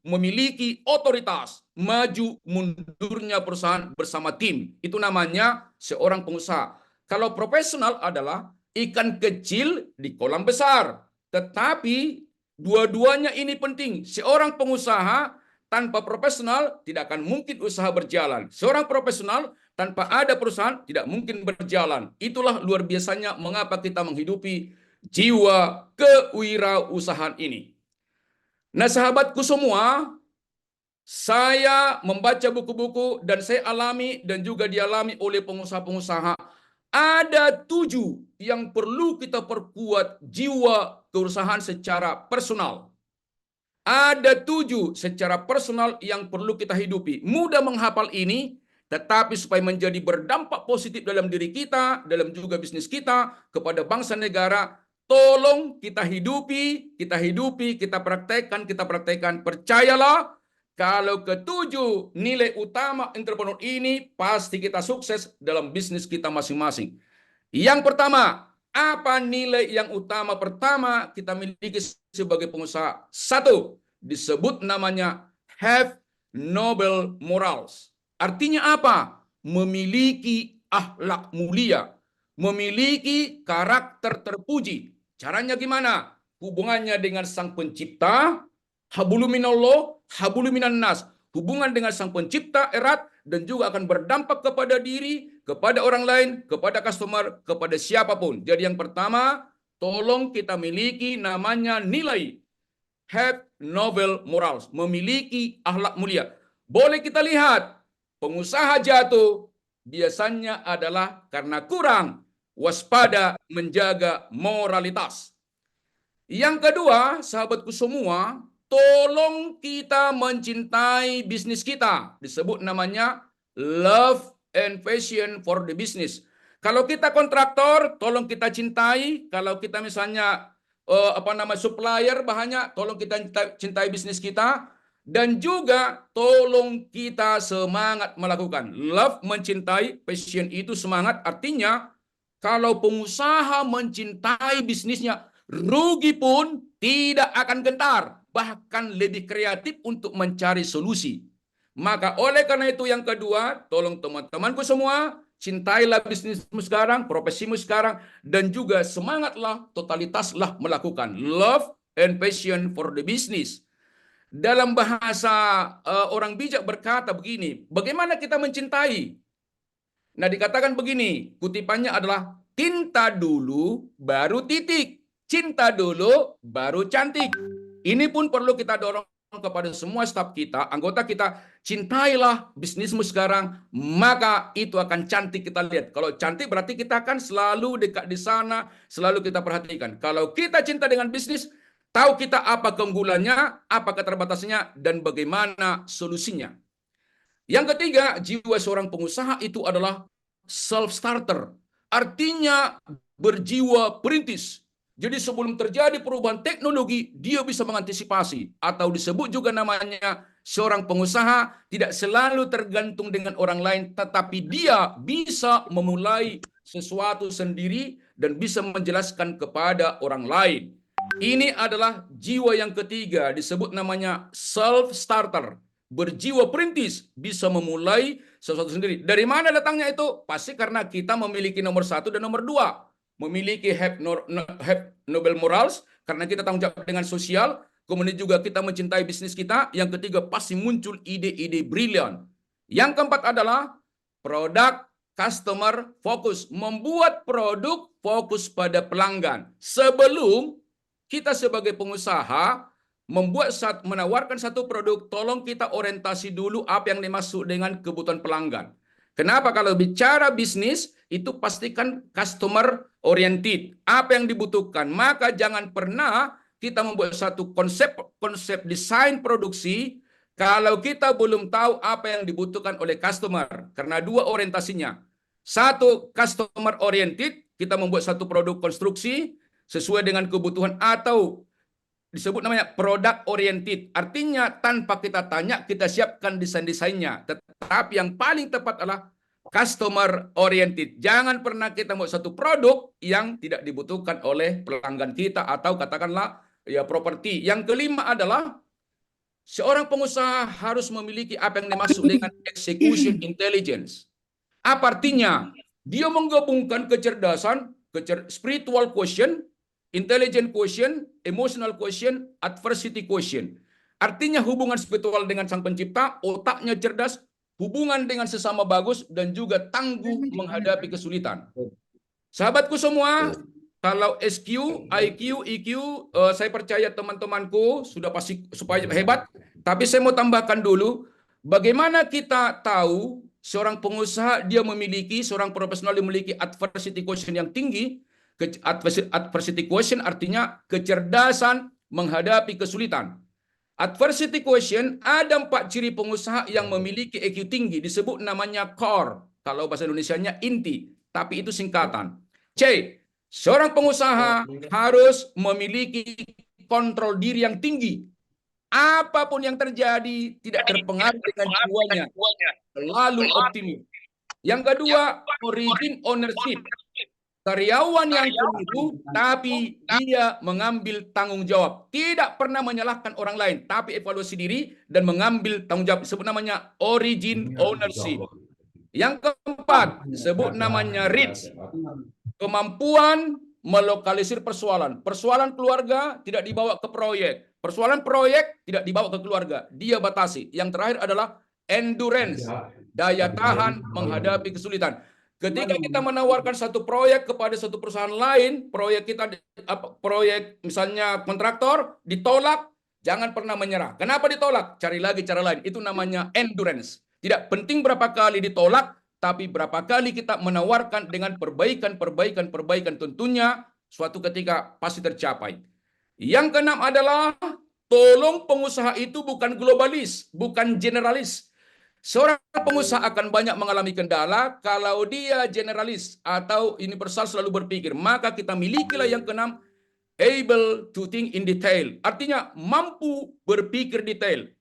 memiliki otoritas, maju mundurnya perusahaan bersama tim. Itu namanya seorang pengusaha. Kalau profesional adalah ikan kecil di kolam besar. Tetapi dua-duanya ini penting. Seorang pengusaha tanpa profesional tidak akan mungkin usaha berjalan. Seorang profesional tanpa ada perusahaan tidak mungkin berjalan. Itulah luar biasanya mengapa kita menghidupi jiwa kewirausahaan ini. Nah, sahabatku semua, saya membaca buku-buku dan saya alami dan juga dialami oleh pengusaha-pengusaha. Ada 7 yang perlu kita perkuat jiwa kewirausahaan secara personal. Ada 7 secara personal yang perlu kita hidupi. Mudah menghafal ini, tetapi supaya menjadi berdampak positif dalam diri kita, dalam juga bisnis kita, kepada bangsa negara, tolong kita hidupi, kita praktekkan. Percayalah, kalau ke-7 nilai utama entrepreneur ini, pasti kita sukses dalam bisnis kita masing-masing. Yang pertama, apa nilai yang utama pertama kita miliki sebagai pengusaha? 1, disebut namanya have noble morals. Artinya apa? Memiliki akhlak mulia, memiliki karakter terpuji. Caranya gimana? Hubungannya dengan Sang Pencipta, hablu minallah, hablu minan nas. Hubungan dengan Sang Pencipta erat dan juga akan berdampak kepada diri, kepada orang lain, kepada customer, kepada siapapun. Jadi yang pertama, tolong kita miliki namanya nilai have noble morals, memiliki akhlak mulia. Boleh kita lihat, pengusaha jatuh biasanya adalah karena kurang waspada menjaga moralitas. Yang kedua, sahabatku semua, tolong kita mencintai bisnis kita. Disebut namanya love and passion for the business. Kalau kita kontraktor, tolong kita cintai. Kalau kita misalnya supplier bahannya, tolong kita cintai bisnis kita. Dan juga tolong kita semangat melakukan. Love, mencintai, passion itu semangat. Artinya kalau pengusaha mencintai bisnisnya, rugi pun tidak akan gentar. Bahkan lebih kreatif untuk mencari solusi. Maka oleh karena itu yang kedua, tolong teman-temanku semua, cintailah bisnismu sekarang, profesimu sekarang, dan juga semangatlah, totalitaslah melakukan love and passion for the business. Dalam bahasa orang bijak berkata begini, bagaimana kita mencintai? Nah, dikatakan begini, kutipannya adalah cinta dulu baru titik. Cinta dulu baru cantik. Ini pun perlu kita dorong kepada semua staf kita, anggota kita, cintailah bisnismu sekarang, maka itu akan cantik kita lihat. Kalau cantik berarti kita akan selalu dekat di sana, selalu kita perhatikan. Kalau kita cinta dengan bisnis, tahu kita apa keunggulannya, apa keterbatasannya, dan bagaimana solusinya. Yang ketiga, jiwa seorang pengusaha itu adalah self-starter. Artinya berjiwa perintis. Jadi sebelum terjadi perubahan teknologi, dia bisa mengantisipasi. Atau disebut juga namanya seorang pengusaha tidak selalu tergantung dengan orang lain, tetapi dia bisa memulai sesuatu sendiri dan bisa menjelaskan kepada orang lain. Ini adalah jiwa yang ketiga, disebut namanya self-starter. Berjiwa perintis, bisa memulai sesuatu sendiri. Dari mana datangnya itu? Pasti karena kita memiliki nomor 1 dan nomor 2. Memiliki have noble morals, karena kita tanggung jawab dengan sosial. Kemudian juga kita mencintai bisnis kita. Yang ketiga, pasti muncul ide-ide brilian. Yang keempat adalah produk customer focus. Membuat produk fokus pada pelanggan. Sebelum kita sebagai pengusaha menawarkan satu produk, tolong kita orientasi dulu apa yang dimaksud dengan kebutuhan pelanggan. Kenapa? Kalau bicara bisnis, itu pastikan customer oriented. Apa yang dibutuhkan? Maka jangan pernah kita membuat satu konsep desain produksi kalau kita belum tahu apa yang dibutuhkan oleh customer. Karena dua orientasinya. Satu, customer oriented, kita membuat satu produk konstruksi sesuai dengan kebutuhan, atau disebut namanya product oriented. Artinya tanpa kita tanya, kita siapkan desain-desainnya. Tetapi yang paling tepat adalah customer oriented. Jangan pernah kita buat satu produk yang tidak dibutuhkan oleh pelanggan kita atau katakanlah ya properti. Yang kelima adalah seorang pengusaha harus memiliki apa yang dimaksud dengan execution intelligence. Apa artinya? Dia menggabungkan kecerdasan, spiritual quotient, intelligent quotient, emotional quotient, adversity quotient. Artinya hubungan spiritual dengan Sang Pencipta, otaknya cerdas, hubungan dengan sesama bagus, dan juga tangguh menghadapi kesulitan. Sahabatku semua, kalau SQ, IQ, EQ, saya percaya teman-temanku sudah pasti supaya hebat. Tapi saya mau tambahkan dulu, bagaimana kita tahu seorang pengusaha dia memiliki, seorang profesional memiliki adversity quotient yang tinggi. Adversity quotient artinya kecerdasan menghadapi kesulitan. Adversity quotient ada 4 ciri pengusaha yang memiliki EQ tinggi, disebut namanya CORE. Kalau bahasa Indonesianya inti, tapi itu singkatan. C. Seorang pengusaha harus memiliki kontrol diri yang tinggi. Apapun yang terjadi tidak terpengaruh dengan jiwanya, selalu optimis. Yang kedua, origin ownership. Karyawan yang keliru, tapi dia mengambil tanggung jawab. Tidak pernah menyalahkan orang lain, tapi evaluasi diri dan mengambil tanggung jawab. Sebut namanya origin ownership. Yang keempat, sebut namanya REACH. Kemampuan melokalisir persoalan. Persoalan keluarga tidak dibawa ke proyek. Persoalan proyek tidak dibawa ke keluarga. Dia batasi. Yang terakhir adalah endurance. Daya tahan menghadapi kesulitan. Ketika kita menawarkan satu proyek kepada satu perusahaan lain, proyek misalnya kontraktor ditolak, jangan pernah menyerah. Kenapa ditolak? Cari lagi cara lain. Itu namanya endurance. Tidak penting berapa kali ditolak, tapi berapa kali kita menawarkan dengan perbaikan, tentunya suatu ketika pasti tercapai. Yang keenam adalah tolong pengusaha itu bukan globalis, bukan generalis. Seorang pengusaha akan banyak mengalami kendala kalau dia generalis atau universal selalu berpikir. Maka kita milikilah yang keenam, able to think in detail. Artinya mampu berpikir detail.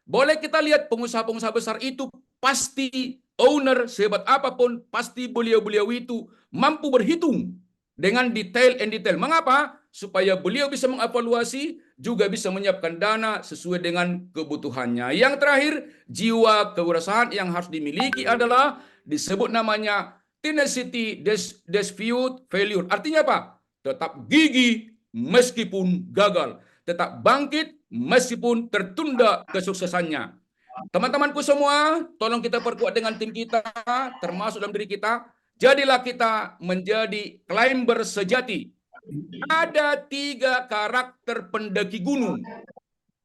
Boleh kita lihat pengusaha-pengusaha besar itu pasti owner sehebat apapun, pasti beliau-beliau itu mampu berhitung dengan detail and detail. Mengapa? Supaya beliau bisa mengevaluasi juga bisa menyiapkan dana sesuai dengan kebutuhannya. Yang terakhir, jiwa kewirausahaan yang harus dimiliki adalah disebut namanya tenacity dispute failure. Artinya apa? Tetap gigih meskipun gagal, tetap bangkit meskipun tertunda kesuksesannya. Teman-temanku semua, tolong kita perkuat dengan tim kita, termasuk dalam diri kita. Jadilah kita menjadi climber sejati. Ada 3 karakter pendaki gunung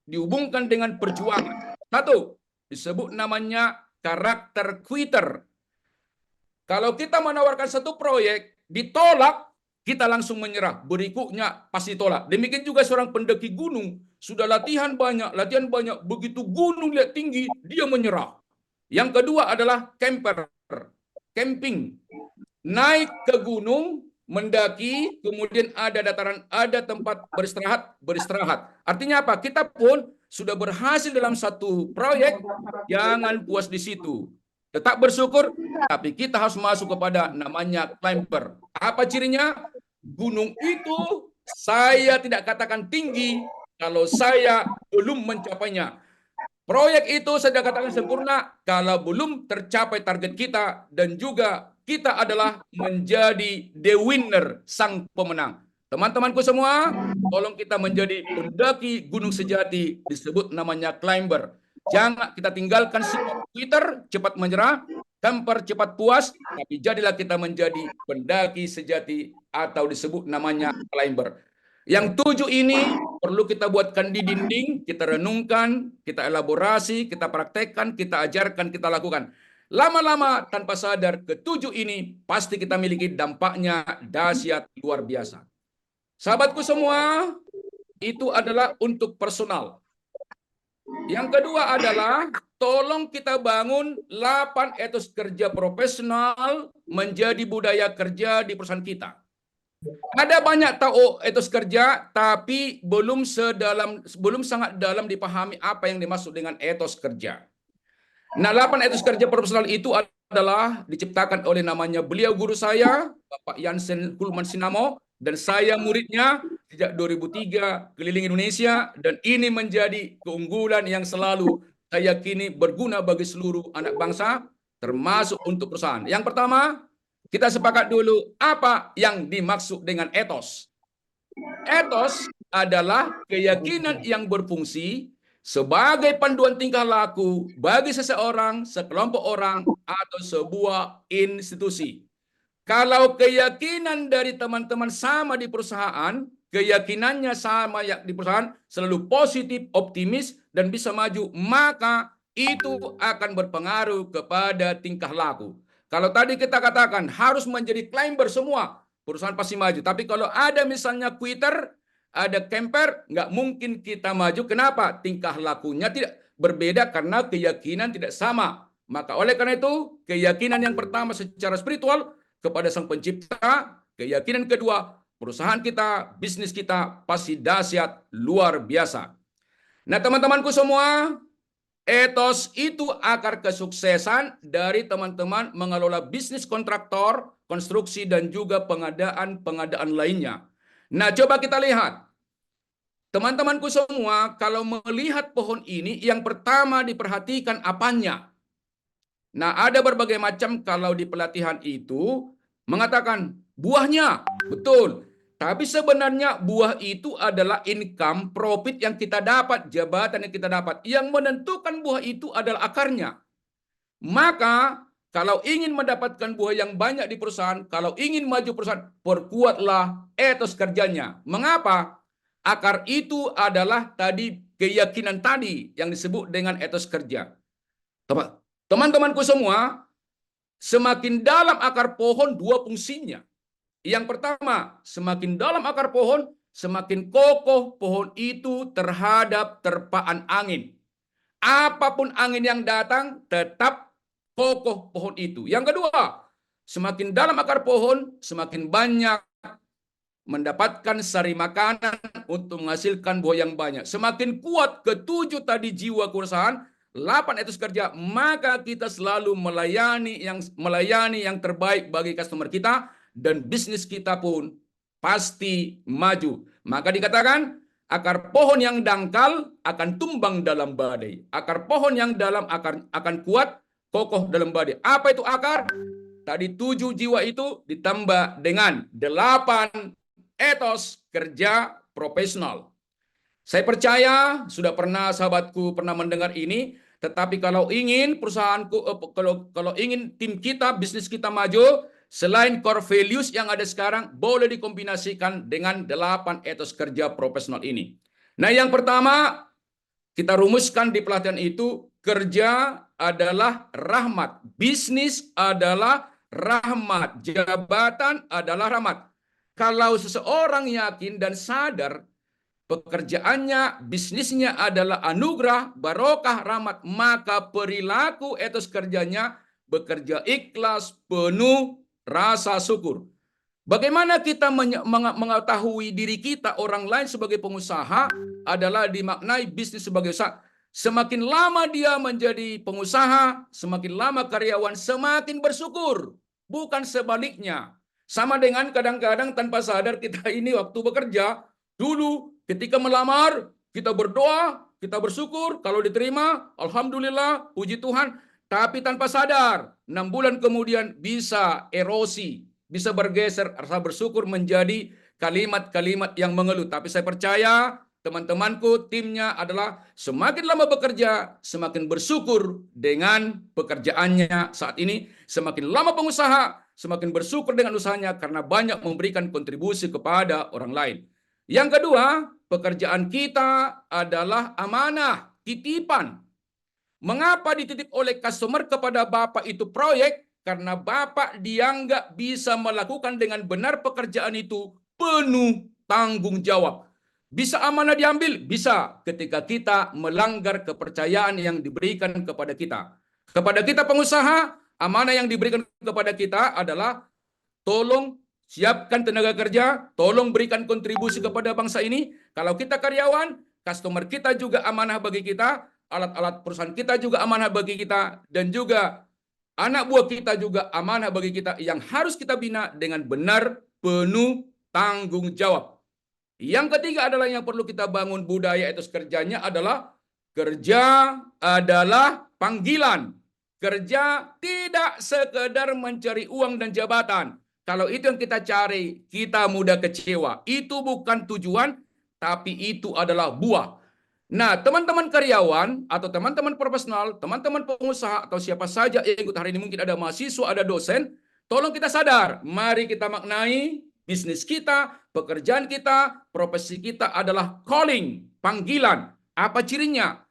dihubungkan dengan perjuangan. 1, disebut namanya karakter quitter. Kalau kita menawarkan satu proyek, ditolak, kita langsung menyerah. Berikutnya pasti tolak. Demikian juga seorang pendaki gunung, sudah latihan banyak, begitu gunung lihat tinggi, dia menyerah. Yang kedua adalah camper, camping. Naik ke gunung, mendaki, kemudian ada dataran, ada tempat beristirahat. Artinya apa? Kita pun sudah berhasil dalam satu proyek, jangan puas di situ. Tetap bersyukur, tapi kita harus masuk kepada namanya climber. Apa cirinya? Gunung itu saya tidak katakan tinggi kalau saya belum mencapainya. Proyek itu saya katakan sempurna kalau belum tercapai target kita, dan juga kita adalah menjadi the winner, sang pemenang. Teman-temanku semua, tolong kita menjadi pendaki gunung sejati, disebut namanya climber. Jangan kita tinggalkan sikap Twitter, cepat menyerah, camper cepat puas, tapi jadilah kita menjadi pendaki sejati atau disebut namanya climber. Yang 7 ini perlu kita buatkan di dinding, kita renungkan, kita elaborasi, kita praktekkan, kita ajarkan, kita lakukan. Lama-lama tanpa sadar, ke-7 ini pasti kita miliki dampaknya dahsyat luar biasa. Sahabatku semua, itu adalah untuk personal. Yang kedua adalah tolong kita bangun 8 etos kerja profesional menjadi budaya kerja di perusahaan kita. Ada banyak tahu etos kerja, tapi belum sangat dalam dipahami apa yang dimaksud dengan etos kerja. Nah, 8 etos kerja profesional itu adalah diciptakan oleh namanya beliau guru saya, Bapak Jansen Kulman Sinamo, dan saya muridnya sejak 2003 keliling Indonesia, dan ini menjadi keunggulan yang selalu saya yakini berguna bagi seluruh anak bangsa, termasuk untuk perusahaan. Yang pertama, kita sepakat dulu apa yang dimaksud dengan etos. Etos adalah keyakinan yang berfungsi sebagai panduan tingkah laku bagi seseorang, sekelompok orang, atau sebuah institusi. Kalau keyakinan dari teman-teman sama di perusahaan, keyakinannya sama di perusahaan, selalu positif, optimis, dan bisa maju, maka itu akan berpengaruh kepada tingkah laku. Kalau tadi kita katakan harus menjadi climber semua, perusahaan pasti maju. Tapi kalau ada misalnya quitter, ada camper, nggak mungkin kita maju. Kenapa? Tingkah lakunya tidak berbeda karena keyakinan tidak sama. Maka oleh karena itu, keyakinan yang pertama secara spiritual kepada Sang Pencipta, keyakinan kedua, perusahaan kita, bisnis kita pasti dahsyat luar biasa. Nah, teman-temanku semua, etos itu akar kesuksesan dari teman-teman mengelola bisnis kontraktor, konstruksi, dan juga pengadaan lainnya. Nah, coba kita lihat. Teman-temanku semua, kalau melihat pohon ini, yang pertama diperhatikan apanya. Nah, ada berbagai macam kalau di pelatihan itu mengatakan buahnya, betul. Tapi sebenarnya buah itu adalah income, profit yang kita dapat, jabatan yang kita dapat. Yang menentukan buah itu adalah akarnya. Maka kalau ingin mendapatkan buah yang banyak di perusahaan, kalau ingin maju perusahaan, perkuatlah etos kerjanya. Mengapa? Akar itu adalah tadi keyakinan tadi yang disebut dengan etos kerja. Teman-temanku semua, semakin dalam akar pohon 2 fungsinya. Yang pertama, semakin dalam akar pohon, semakin kokoh pohon itu terhadap terpaan angin. Apapun angin yang datang, tetap kokoh pohon itu. Yang kedua, semakin dalam akar pohon, semakin banyak mendapatkan sari makanan untuk menghasilkan buah yang banyak. Semakin kuat ke-7 tadi jiwa kewirausahaan, 8 etos kerja, maka kita selalu melayani yang terbaik bagi customer kita, dan bisnis kita pun pasti maju. Maka dikatakan Akar pohon yang dangkal akan tumbang dalam badai. Akar pohon yang dalam akan kuat, kokoh dalam badai. Apa itu akar? Tadi 7 jiwa itu ditambah dengan 8 etos kerja profesional. Saya percaya sudah pernah sahabatku pernah mendengar ini, tetapi kalau ingin perusahaanku, kalau ingin tim kita, bisnis kita maju, selain core values yang ada sekarang, boleh dikombinasikan dengan 8 etos kerja profesional ini. Nah, yang pertama, kita rumuskan di pelatihan itu, kerja adalah rahmat, bisnis adalah rahmat, jabatan adalah rahmat. Kalau seseorang yakin dan sadar pekerjaannya, bisnisnya adalah anugerah, barokah, rahmat, maka perilaku etos kerjanya bekerja ikhlas, penuh rasa syukur. Bagaimana kita mengetahui diri kita, orang lain sebagai pengusaha adalah dimaknai bisnis sebagai usaha. Semakin lama dia menjadi pengusaha, semakin lama karyawan semakin bersyukur. Bukan sebaliknya. Sama dengan kadang-kadang tanpa sadar kita ini waktu bekerja, dulu ketika melamar, kita berdoa, kita bersyukur, kalau diterima, alhamdulillah, puji Tuhan. Tapi tanpa sadar, 6 bulan kemudian bisa erosi, bisa bergeser, rasa bersyukur menjadi kalimat-kalimat yang mengeluh. Tapi saya percaya, teman-temanku, timnya adalah semakin lama bekerja, semakin bersyukur dengan pekerjaannya saat ini. Semakin lama pengusaha, semakin bersyukur dengan usahanya karena banyak memberikan kontribusi kepada orang lain. Yang kedua, pekerjaan kita adalah amanah, titipan. Mengapa dititip oleh customer kepada Bapak itu proyek? Karena Bapak dianggap bisa melakukan dengan benar pekerjaan itu penuh tanggung jawab. Bisa amanah diambil? Bisa ketika kita melanggar kepercayaan yang diberikan kepada kita. Kepada kita pengusaha, amanah yang diberikan kepada kita adalah tolong siapkan tenaga kerja, tolong berikan kontribusi kepada bangsa ini. Kalau kita karyawan, customer kita juga amanah bagi kita, alat-alat perusahaan kita juga amanah bagi kita, dan juga anak buah kita juga amanah bagi kita yang harus kita bina dengan benar, penuh tanggung jawab. Yang ketiga adalah yang perlu kita bangun budaya etos kerjanya adalah kerja adalah panggilan. Kerja tidak sekedar mencari uang dan jabatan. Kalau itu yang kita cari, kita mudah kecewa. Itu bukan tujuan, tapi itu adalah buah. Nah, teman-teman karyawan atau teman-teman profesional, teman-teman pengusaha atau siapa saja yang ikut hari ini, mungkin ada mahasiswa, ada dosen, tolong kita sadar, mari kita maknai bisnis kita, pekerjaan kita, profesi kita adalah calling, panggilan. Apa cirinya?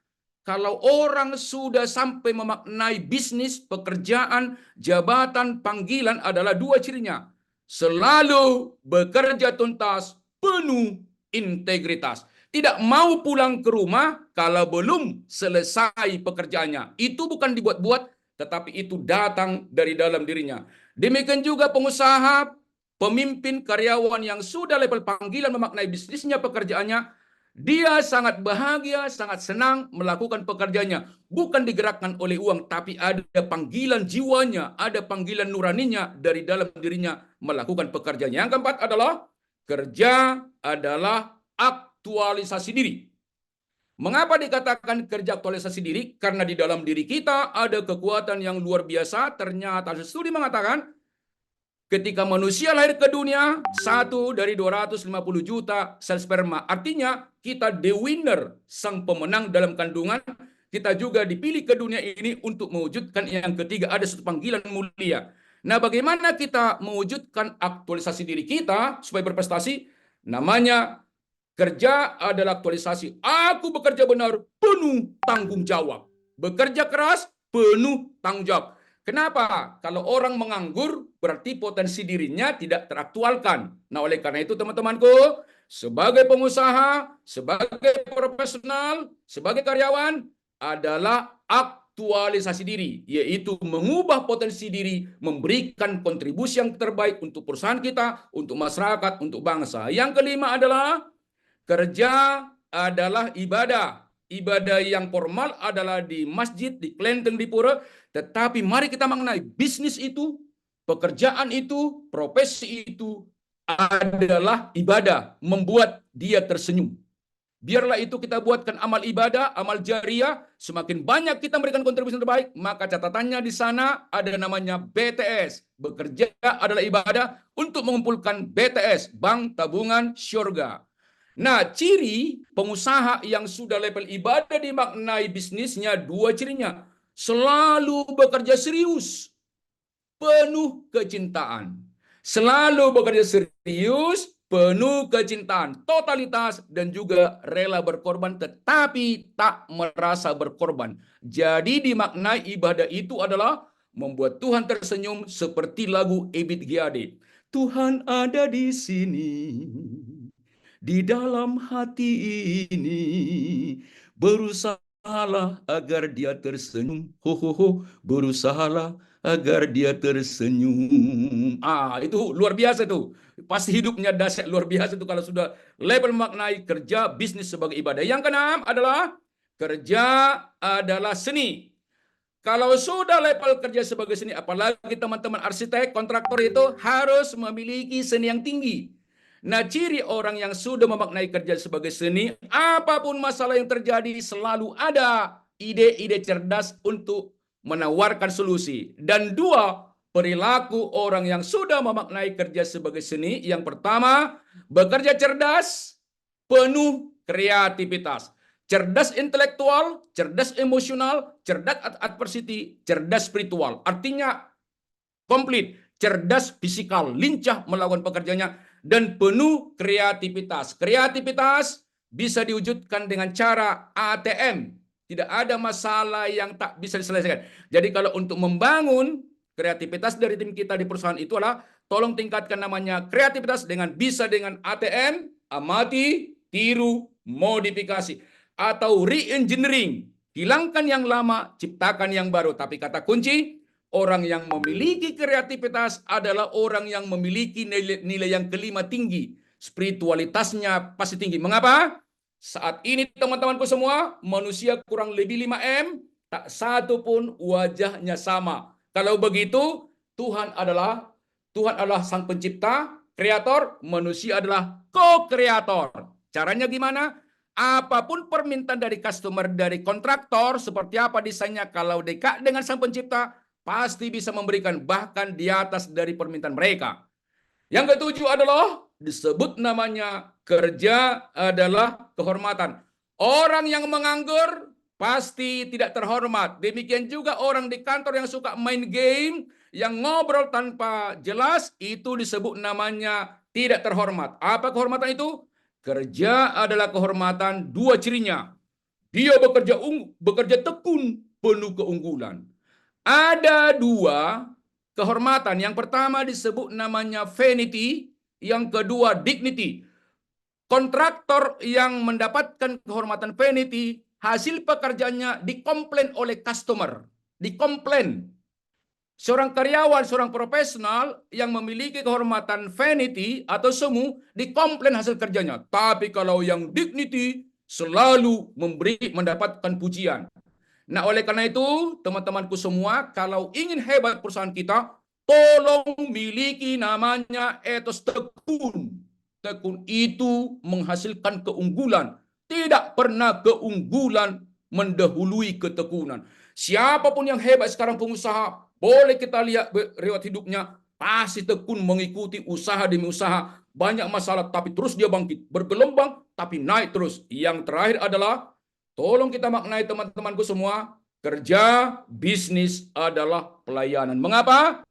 Kalau orang sudah sampai memaknai bisnis, pekerjaan, jabatan, panggilan adalah 2 cirinya. Selalu bekerja tuntas, penuh integritas. Tidak mau pulang ke rumah kalau belum selesai pekerjaannya. Itu bukan dibuat-buat, tetapi itu datang dari dalam dirinya. Demikian juga pengusaha, pemimpin, karyawan yang sudah level panggilan memaknai bisnisnya, pekerjaannya, dia sangat bahagia, sangat senang melakukan pekerjaannya. Bukan digerakkan oleh uang, tapi ada panggilan jiwanya, ada panggilan nuraninya dari dalam dirinya melakukan pekerjaannya. Yang keempat adalah kerja adalah aktualisasi diri. Mengapa dikatakan kerja aktualisasi diri? Karena di dalam diri kita ada kekuatan yang luar biasa. Ternyata studi mengatakan ketika manusia lahir ke dunia, 1 dari 250 juta sel sperma. Artinya kita the winner, sang pemenang dalam kandungan. Kita juga dipilih ke dunia ini untuk mewujudkan yang ketiga, ada satu panggilan mulia. Nah, bagaimana kita mewujudkan aktualisasi diri kita supaya berprestasi? Namanya kerja adalah aktualisasi. Aku bekerja benar, penuh tanggung jawab. Bekerja keras, penuh tanggung jawab. Kenapa? Kalau orang menganggur, berarti potensi dirinya tidak teraktualkan. Nah, oleh karena itu teman-temanku, sebagai pengusaha, sebagai profesional, sebagai karyawan, adalah aktualisasi diri, yaitu mengubah potensi diri, memberikan kontribusi yang terbaik untuk perusahaan kita, untuk masyarakat, untuk bangsa. Yang kelima adalah kerja adalah ibadah. Ibadah yang formal adalah di masjid, di kelenteng, di pura. Tetapi mari kita mengenai bisnis itu, pekerjaan itu, profesi itu adalah ibadah, membuat dia tersenyum. biarlah itu kita buatkan amal ibadah, amal jariah. Semakin banyak kita memberikan kontribusi terbaik, maka catatannya di sana ada namanya BTS. Bekerja adalah ibadah untuk mengumpulkan BTS, Bank Tabungan Syurga. Nah, ciri pengusaha yang sudah level ibadah dimaknai bisnisnya, dua cirinya. Selalu bekerja serius, penuh kecintaan. Selalu bekerja serius, penuh kecintaan, totalitas, dan juga rela berkorban, tetapi tak merasa berkorban. Jadi dimaknai ibadah itu adalah membuat Tuhan tersenyum seperti lagu Ebit Giade. Tuhan ada di sini, di dalam hati ini, berusahalah agar dia tersenyum. Ho, ho, ho. Berusahalah agar dia tersenyum. Itu luar biasa tuh. Pasti hidupnya dahsyat luar biasa tuh kalau sudah level maknai kerja bisnis sebagai ibadah. Yang keenam adalah kerja adalah seni. Kalau sudah level kerja sebagai seni, apalagi teman-teman arsitek, kontraktor itu harus memiliki seni yang tinggi. Nah, ciri orang yang sudah memaknai kerja sebagai seni, apapun masalah yang terjadi selalu ada ide-ide cerdas untuk menawarkan solusi. Dan dua, perilaku orang yang sudah memaknai kerja sebagai seni. Yang pertama, bekerja cerdas, penuh kreativitas. Cerdas intelektual, cerdas emosional, cerdas adversity, cerdas spiritual. Artinya komplit, cerdas fisikal, lincah melakukan pekerjaannya, dan penuh kreativitas. Kreativitas bisa diwujudkan dengan cara ATM. Tidak ada masalah yang tak bisa diselesaikan. Jadi kalau untuk membangun kreativitas dari tim kita di perusahaan itu adalah tolong tingkatkan namanya kreativitas bisa dengan ATM, amati, tiru, modifikasi. Atau re-engineering. Hilangkan yang lama, ciptakan yang baru. Tapi kata kunci, orang yang memiliki kreativitas adalah orang yang memiliki nilai yang kelima tinggi. Spiritualitasnya pasti tinggi. Mengapa? Saat ini teman-temanku semua, manusia kurang lebih 5M, tak satu pun wajahnya sama. Kalau begitu, Tuhan adalah sang pencipta, kreator, manusia adalah co-kreator. Caranya gimana? Apapun permintaan dari customer, dari kontraktor, seperti apa desainnya, kalau dekat dengan sang pencipta, pasti bisa memberikan bahkan di atas dari permintaan mereka. Yang ketujuh adalah disebut namanya kerja adalah kehormatan. Orang yang menganggur pasti tidak terhormat. Demikian juga orang di kantor yang suka main game, yang ngobrol tanpa jelas, itu disebut namanya tidak terhormat. Apa kehormatan itu? Kerja adalah kehormatan, dua cirinya. Dia bekerja tekun, penuh keunggulan. Ada dua kehormatan. Yang pertama disebut namanya vanity, yang kedua dignity. Kontraktor yang mendapatkan kehormatan vanity, hasil pekerjaannya dikomplain oleh customer. Dikomplain. Seorang karyawan, seorang profesional yang memiliki kehormatan vanity atau semu, dikomplain hasil kerjanya. Tapi kalau yang dignity, selalu mendapatkan pujian. Nah, oleh karena itu, teman-temanku semua, kalau ingin hebat perusahaan kita, tolong miliki namanya etos tekun. Tekun itu menghasilkan keunggulan. Tidak pernah keunggulan mendahului ketekunan. Siapapun yang hebat sekarang pengusaha, boleh kita lihat riwayat hidupnya, pasti tekun mengikuti usaha demi usaha. Banyak masalah, tapi terus dia bangkit. Bergelombang, tapi naik terus. Yang terakhir adalah, tolong kita maknai teman-temanku semua, kerja, bisnis adalah pelayanan. Mengapa?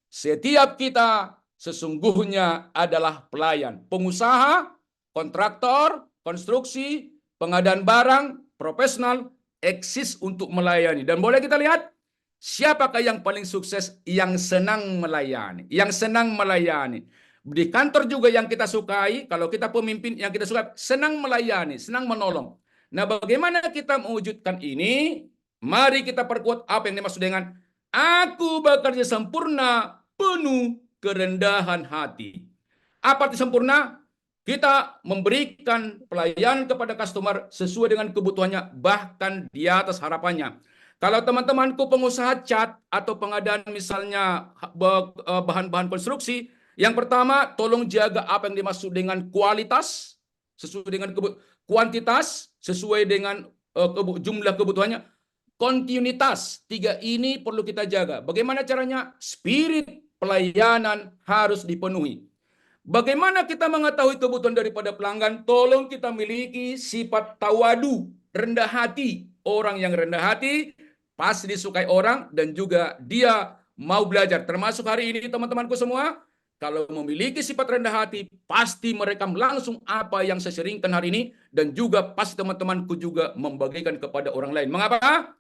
Setiap kita sesungguhnya adalah pelayan. Pengusaha, kontraktor, konstruksi, pengadaan barang, profesional, eksis untuk melayani. Dan boleh kita lihat, siapakah yang paling sukses? Yang senang melayani. Yang senang melayani. Di kantor juga yang kita sukai, kalau kita pemimpin yang kita sukai, senang melayani, senang menolong. Nah, bagaimana kita mewujudkan ini? Mari kita perkuat apa yang dimaksud dengan aku bekerja sempurna, penuh kerendahan hati. Apa arti sempurna? Kita memberikan pelayanan kepada customer sesuai dengan kebutuhannya, bahkan di atas harapannya. Kalau teman-temanku pengusaha cat atau pengadaan misalnya bahan-bahan konstruksi, yang pertama tolong jaga apa yang dimaksud dengan kualitas, sesuai dengan kebutuhan. kuantitas sesuai dengan jumlah kebutuhannya. Kontinuitas, 3 ini perlu kita jaga. Bagaimana caranya? Spirit pelayanan harus dipenuhi. Bagaimana kita mengetahui kebutuhan daripada pelanggan? Tolong kita miliki sifat tawadu, rendah hati. Orang yang rendah hati pasti disukai orang dan juga dia mau belajar. Termasuk hari ini teman-temanku semua, kalau memiliki sifat rendah hati, pasti mereka langsung apa yang saya seringkan hari ini dan juga pasti teman-temanku juga membagikan kepada orang lain. Mengapa?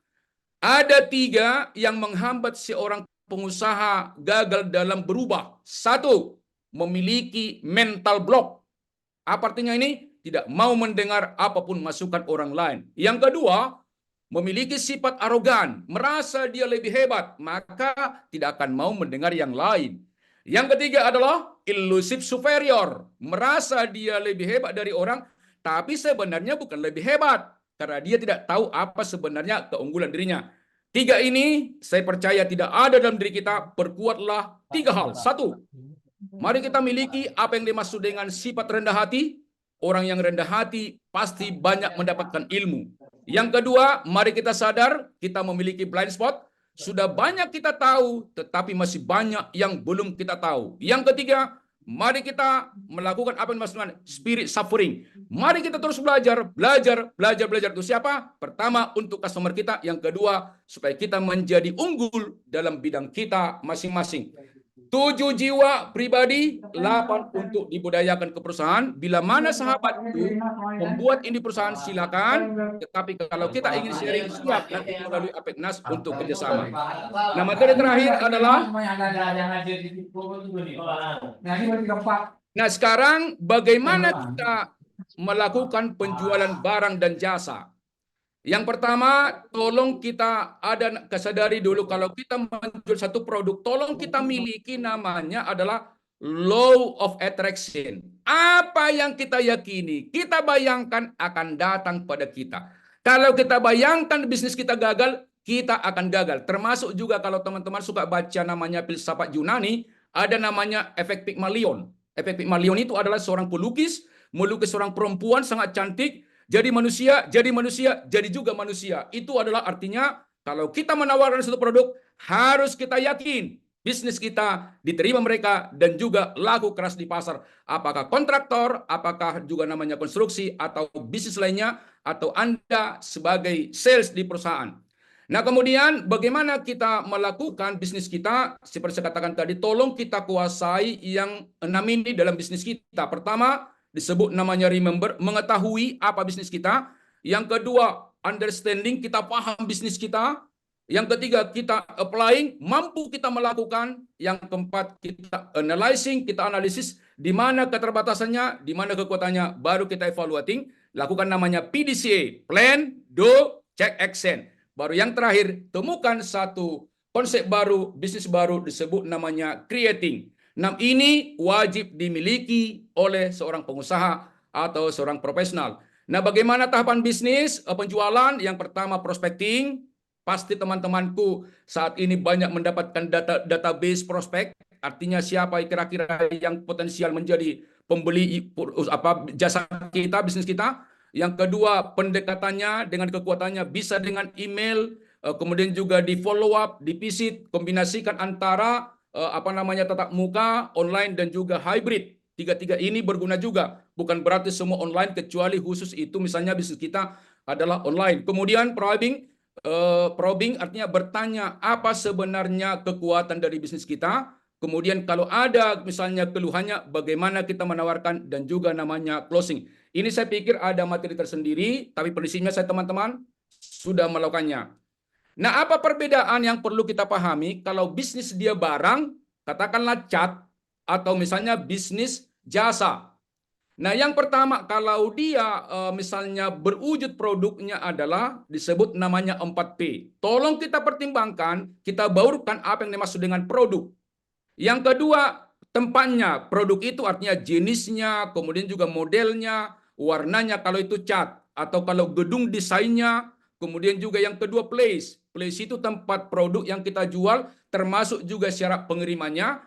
Ada 3 yang menghambat seorang pengusaha gagal dalam berubah. 1, memiliki mental block. Apa artinya ini? Tidak mau mendengar apapun masukan orang lain. Yang kedua, memiliki sifat arogan, merasa dia lebih hebat, maka tidak akan mau mendengar yang lain. Yang ketiga adalah elusive superior, merasa dia lebih hebat dari orang, tapi sebenarnya bukan lebih hebat, karena dia tidak tahu apa sebenarnya keunggulan dirinya. 3 ini saya percaya tidak ada dalam diri kita. Perkuatlah 3 hal. 1, mari kita miliki apa yang dimaksud dengan sifat rendah hati. Orang yang rendah hati pasti banyak mendapatkan ilmu. Yang kedua, mari kita sadar kita memiliki blind spot. Sudah banyak kita tahu, tetapi masih banyak yang belum kita tahu. Yang ketiga, mari kita melakukan apa yang dimaksud dengan spirit suffering. Mari kita terus belajar. Itu siapa? Pertama, untuk customer kita. Yang kedua, supaya kita menjadi unggul dalam bidang kita masing-masing. 7 jiwa pribadi, 8 untuk dibudayakan ke perusahaan. Bila mana sahabat itu membuat ini perusahaan, silakan. Tetapi kalau kita ingin sharing, siap nanti melalui Apeknas untuk kerjasama. Nah, materi terakhir adalah, nah sekarang bagaimana kita melakukan penjualan barang dan jasa. Yang pertama, tolong kita ada kesadari dulu kalau kita menjual satu produk, tolong kita miliki namanya adalah law of attraction. Apa yang kita yakini, kita bayangkan akan datang pada kita. Kalau kita bayangkan bisnis kita gagal, kita akan gagal. Termasuk juga kalau teman-teman suka baca namanya filsafat Yunani, ada namanya efek Pygmalion. Efek Pygmalion itu adalah seorang pelukis, melukis seorang perempuan sangat cantik, jadi manusia, jadi juga manusia. Itu adalah artinya kalau kita menawarkan satu produk, harus kita yakin bisnis kita diterima mereka dan juga laku keras di pasar. Apakah kontraktor, apakah juga namanya konstruksi atau bisnis lainnya, atau Anda sebagai sales di perusahaan. Nah, kemudian bagaimana kita melakukan bisnis kita? Seperti saya katakan tadi, tolong kita kuasai yang 6 ini dalam bisnis kita. Pertama, disebut namanya remember, mengetahui apa bisnis kita. Yang kedua, understanding, kita paham bisnis kita. Yang ketiga, kita applying, mampu kita melakukan. Yang keempat, kita analyzing, kita analisis di mana keterbatasannya, di mana kekuatannya, baru kita evaluating. Lakukan namanya PDCA, plan, do, check, action. Baru yang terakhir, temukan satu konsep baru, bisnis baru, disebut namanya creating. 6 ini wajib dimiliki oleh seorang pengusaha atau seorang profesional. Nah, bagaimana tahapan bisnis penjualan? Yang pertama, prospecting. Pasti teman-temanku saat ini banyak mendapatkan database prospek. Artinya siapa kira-kira yang potensial menjadi pembeli jasa kita, bisnis kita. Yang kedua, pendekatannya dengan kekuatannya bisa dengan email, kemudian juga di follow up, di visit, kombinasikan antara tatap muka, online dan juga hybrid. 3 ini berguna juga. Bukan berarti semua online, kecuali khusus itu misalnya bisnis kita adalah online. Kemudian probing artinya bertanya apa sebenarnya kekuatan dari bisnis kita. Kemudian kalau ada misalnya keluhannya, bagaimana kita menawarkan, dan juga namanya closing. Ini saya pikir ada materi tersendiri, tapi prinsipnya saya teman-teman sudah melakukannya. Nah, apa perbedaan yang perlu kita pahami kalau bisnis dia barang, katakanlah cat, atau misalnya bisnis jasa. Nah, yang pertama, kalau dia misalnya berwujud produknya adalah disebut namanya 4P. Tolong kita pertimbangkan, kita baurkan apa yang dimaksud dengan produk. Yang kedua, tempatnya. Produk itu artinya jenisnya, kemudian juga modelnya, warnanya kalau itu cat, atau kalau gedung desainnya. Kemudian juga yang kedua, place. Place itu tempat produk yang kita jual, termasuk juga syarat pengirimannya.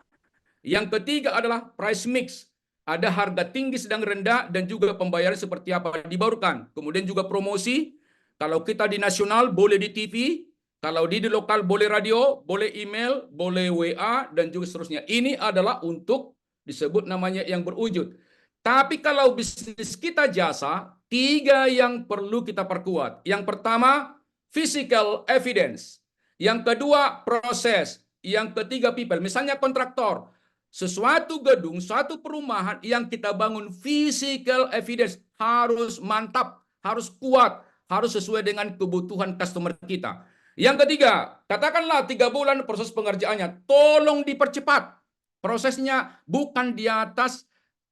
Yang ketiga adalah price mix. ada harga tinggi, sedang, rendah, dan juga pembayaran seperti apa dibarukan. Kemudian juga promosi, kalau kita di nasional boleh di TV, kalau di lokal boleh radio, boleh email, boleh WA, dan juga seterusnya. Ini adalah untuk disebut namanya yang berwujud. Tapi kalau bisnis kita jasa, 3 yang perlu kita perkuat. Yang pertama, physical evidence. Yang kedua, proses. Yang ketiga, people. Misalnya kontraktor. Sesuatu gedung, suatu perumahan yang kita bangun, physical evidence harus mantap, harus kuat, harus sesuai dengan kebutuhan customer kita. Yang ketiga, katakanlah 3 bulan proses pengerjaannya, tolong dipercepat. Prosesnya bukan di atas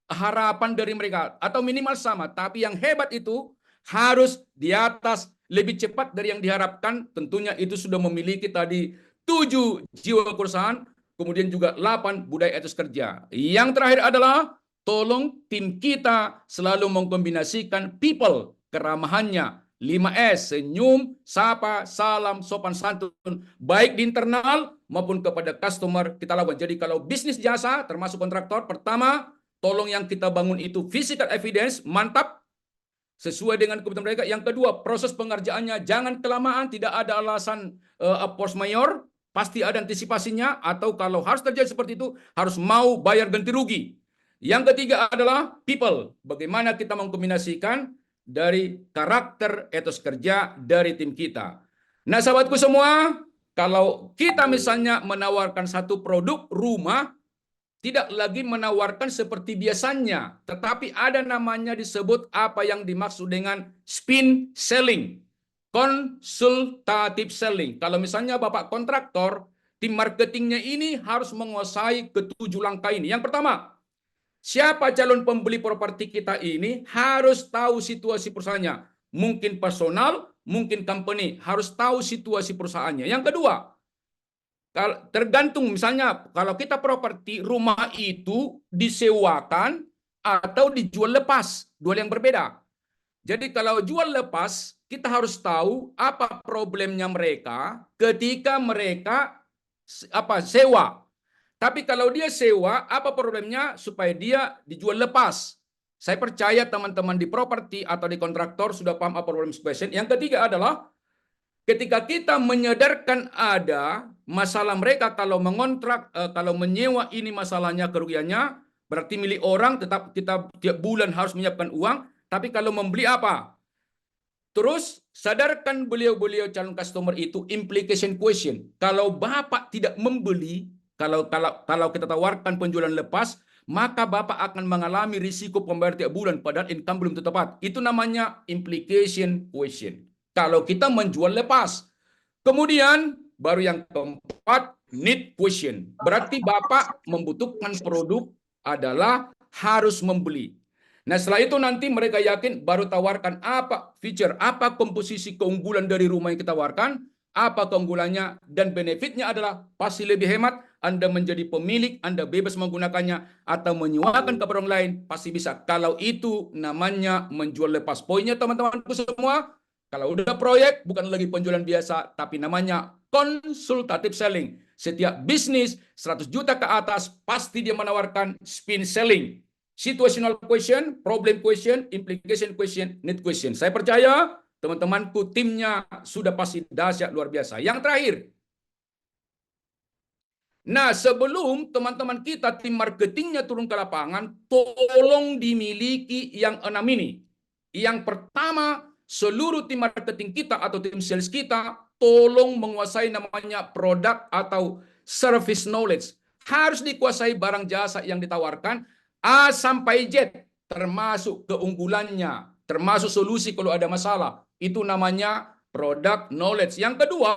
harapan dari mereka atau minimal sama, tapi yang hebat itu harus di atas, lebih cepat dari yang diharapkan. Tentunya itu sudah memiliki tadi 7 jiwa perusahaan, kemudian juga 8 budaya etos kerja. Yang terakhir adalah tolong tim kita selalu mengkombinasikan people, keramahannya, 5S, senyum, sapa, salam, sopan santun, baik di internal maupun kepada customer kita lakukan. Jadi kalau bisnis jasa termasuk kontraktor, pertama, tolong yang kita bangun itu physical evidence, mantap, sesuai dengan kebutuhan mereka. Yang kedua, proses pengerjaannya jangan kelamaan, tidak ada alasan force majeure, pasti ada antisipasinya, atau kalau harus terjadi seperti itu, harus mau bayar ganti rugi. Yang ketiga adalah people, bagaimana kita mengkombinasikan dari karakter etos kerja dari tim kita. Nah, sahabatku semua, kalau kita misalnya menawarkan satu produk rumah, tidak lagi menawarkan seperti biasanya, tetapi ada namanya disebut apa yang dimaksud dengan spin selling, konsultatif selling. Kalau misalnya Bapak kontraktor, tim marketingnya ini harus menguasai ke-7 langkah ini. Yang pertama, siapa calon pembeli properti kita ini harus tahu situasi perusahaannya. Mungkin personal, mungkin company, harus tahu situasi perusahaannya. Yang kedua, tergantung misalnya kalau kita properti rumah itu disewakan atau dijual lepas, 2 yang berbeda. Jadi kalau jual lepas, kita harus tahu apa problemnya mereka ketika mereka sewa. Tapi kalau dia sewa, apa problemnya supaya dia dijual lepas? Saya percaya teman-teman di properti atau di kontraktor sudah paham apa problem question. Yang ketiga adalah ketika kita menyadarkan ada masalah mereka kalau mengontrak, kalau menyewa ini masalahnya kerugiannya, berarti milik orang, tetap kita tiap bulan harus menyiapkan uang. Tapi kalau membeli apa? Terus sadarkan beliau-beliau calon customer itu implication question. Kalau Bapak tidak membeli, kalau kita tawarkan penjualan lepas, maka Bapak akan mengalami risiko pembayar tiap bulan padahal income belum tepat. Itu namanya implication question. Kalau kita menjual lepas. Kemudian baru yang keempat, need question. Berarti Bapak membutuhkan produk adalah harus membeli. Nah, setelah itu nanti mereka yakin baru tawarkan apa feature, apa komposisi keunggulan dari rumah yang kita tawarkan, apa keunggulannya, dan benefitnya adalah pasti lebih hemat. Anda menjadi pemilik, Anda bebas menggunakannya atau menyewakan kepada orang lain, pasti bisa. Kalau itu namanya menjual lepas. Poinnya teman-temanku semua, kalau udah proyek bukan lagi penjualan biasa, tapi namanya konsultatif selling. Setiap bisnis 100 juta ke atas pasti dia menawarkan spin selling. Situational question, problem question, implication question, need question. Saya percaya teman-temanku timnya sudah pasti dahsyat luar biasa. Yang terakhir. Nah, sebelum teman-teman kita tim marketingnya turun ke lapangan, tolong dimiliki yang 6 ini. Yang pertama, seluruh tim marketing kita atau tim sales kita tolong menguasai namanya produk atau service knowledge. Harus dikuasai barang jasa yang ditawarkan A sampai Z, termasuk keunggulannya, termasuk solusi kalau ada masalah. Itu namanya product knowledge. Yang kedua,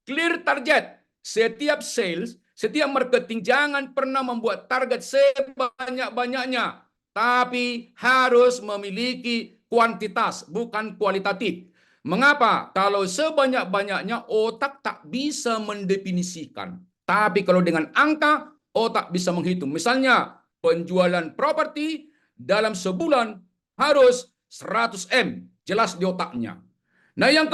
clear target. Setiap sales, setiap marketing jangan pernah membuat target sebanyak-banyaknya, tapi harus memiliki kuantitas, bukan kualitatif. Mengapa? Kalau sebanyak-banyaknya otak tak bisa mendefinisikan. Tapi kalau dengan angka, otak bisa menghitung. Misalnya, penjualan properti dalam sebulan harus 100 M, jelas di otaknya. Nah, yang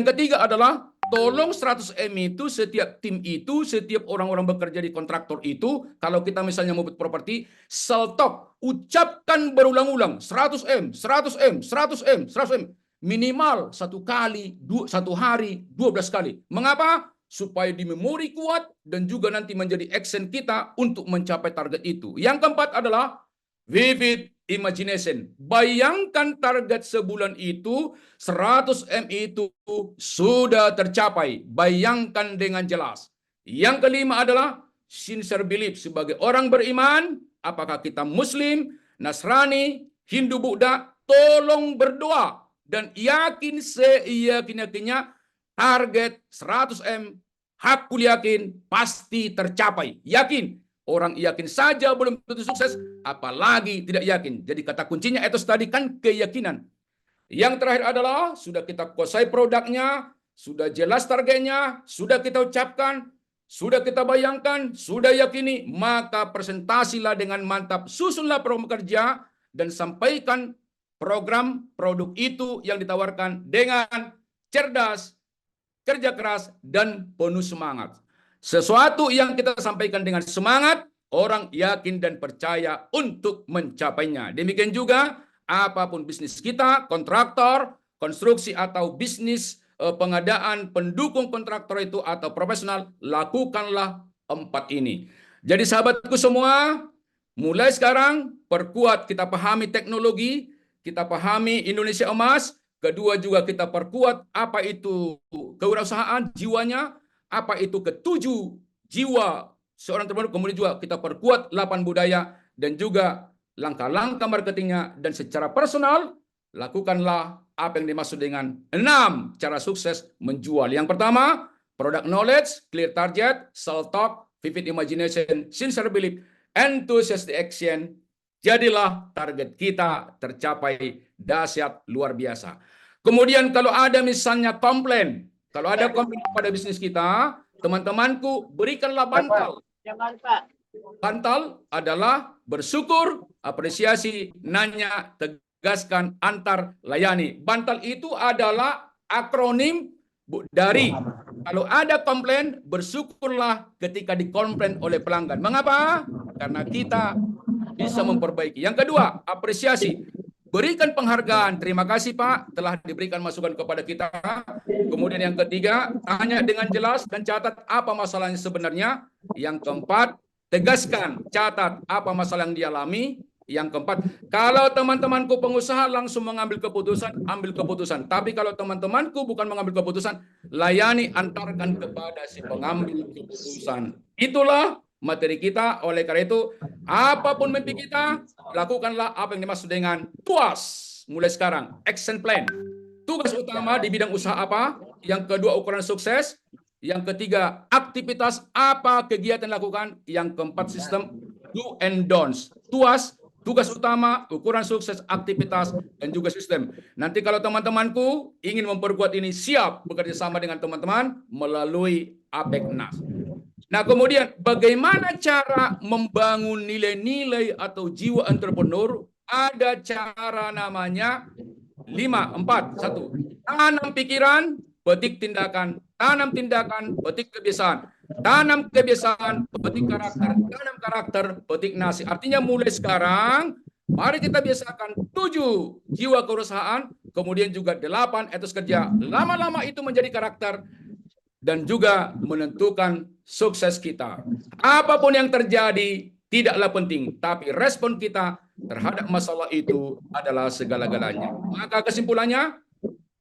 ketiga adalah Tolong 100M itu setiap tim itu, setiap orang-orang bekerja di kontraktor itu, kalau kita misalnya mau buat properti, seltok, ucapkan berulang-ulang 100M, 100M, 100M, 100M. Minimal satu kali, satu hari, 12 kali. Mengapa? Supaya di memori kuat dan juga nanti menjadi action kita untuk mencapai target itu. Yang keempat adalah vivid imagination. Bayangkan target sebulan itu 100M itu sudah tercapai. Bayangkan dengan jelas. Yang kelima adalah sincere belief. Sebagai orang beriman, apakah kita Muslim, Nasrani, Hindu, Buddha, tolong berdoa dan yakin seyakin-yakinnya target 100M hakul yakin pasti tercapai. Yakin. Orang yakin saja belum tentu sukses, apalagi tidak yakin. Jadi kata kuncinya etos tadi kan keyakinan. Yang terakhir adalah sudah kita kuasai produknya, sudah jelas targetnya, sudah kita ucapkan, sudah kita bayangkan, sudah yakini, maka presentasilah dengan mantap, susunlah program kerja dan sampaikan program produk itu yang ditawarkan dengan cerdas, kerja keras, dan penuh semangat. Sesuatu yang kita sampaikan dengan semangat, orang yakin dan percaya untuk mencapainya. Demikian juga apapun bisnis kita, kontraktor, konstruksi atau bisnis pengadaan pendukung kontraktor itu atau profesional, lakukanlah 4 ini. Jadi sahabatku semua, mulai sekarang perkuat, kita pahami teknologi, kita pahami Indonesia Emas, kedua juga kita perkuat apa itu kewirausahaan, jiwanya, apa itu ketujuh jiwa seorang entrepreneur, kemudian juga kita perkuat 8 budaya dan juga langkah-langkah marketingnya, dan secara personal lakukanlah apa yang dimaksud dengan 6 cara sukses menjual. Yang pertama, product knowledge, clear target, self talk, vivid imagination, sincere belief, enthusiastic action. Jadilah target kita tercapai dahsyat luar biasa. Kemudian kalau ada misalnya komplain, kalau ada komplain pada bisnis kita, teman-temanku, berikanlah bantal. Bantal adalah bersyukur, apresiasi, nanya, tegaskan, antar, layani. Bantal itu adalah akronim dari kalau ada komplain, bersyukurlah ketika dikomplain oleh pelanggan. Mengapa? Karena kita bisa memperbaiki. Yang kedua, apresiasi. Berikan penghargaan. Terima kasih Pak telah diberikan masukan kepada kita. Kemudian yang ketiga, tanya dengan jelas dan catat apa masalahnya sebenarnya. Yang keempat, tegaskan, catat apa masalah yang dialami. Yang keempat, kalau teman-temanku pengusaha langsung mengambil keputusan, ambil keputusan. Tapi kalau teman-temanku bukan mengambil keputusan, layani, antarkan kepada si pengambil keputusan. Itulah materi kita. Oleh karena itu, apapun mimpi kita, lakukanlah apa yang dimaksud dengan TUAS. Mulai sekarang, action plan. Tugas utama di bidang usaha apa? Yang kedua, ukuran sukses. Yang ketiga, aktivitas apa kegiatan lakukan. Yang keempat, sistem do and don'ts. TUAS, tugas utama, ukuran sukses, aktivitas, dan juga sistem. Nanti kalau teman-temanku ingin memperkuat ini, siap bekerja sama dengan teman-teman melalui APEKNAS. Nah, kemudian bagaimana cara membangun nilai-nilai atau jiwa entrepreneur? Ada cara namanya 5, 4, 1. Tanam pikiran, petik tindakan. Tanam tindakan, petik kebiasaan. Tanam kebiasaan, petik karakter. Tanam karakter, petik nasi. Artinya mulai sekarang, mari kita biasakan 7 jiwa kewirausahaan, kemudian juga 8 etos kerja. Lama-lama itu menjadi karakter dan juga menentukan sukses kita. Apapun yang terjadi tidaklah penting, tapi respon kita terhadap masalah itu adalah segala-galanya. Maka kesimpulannya,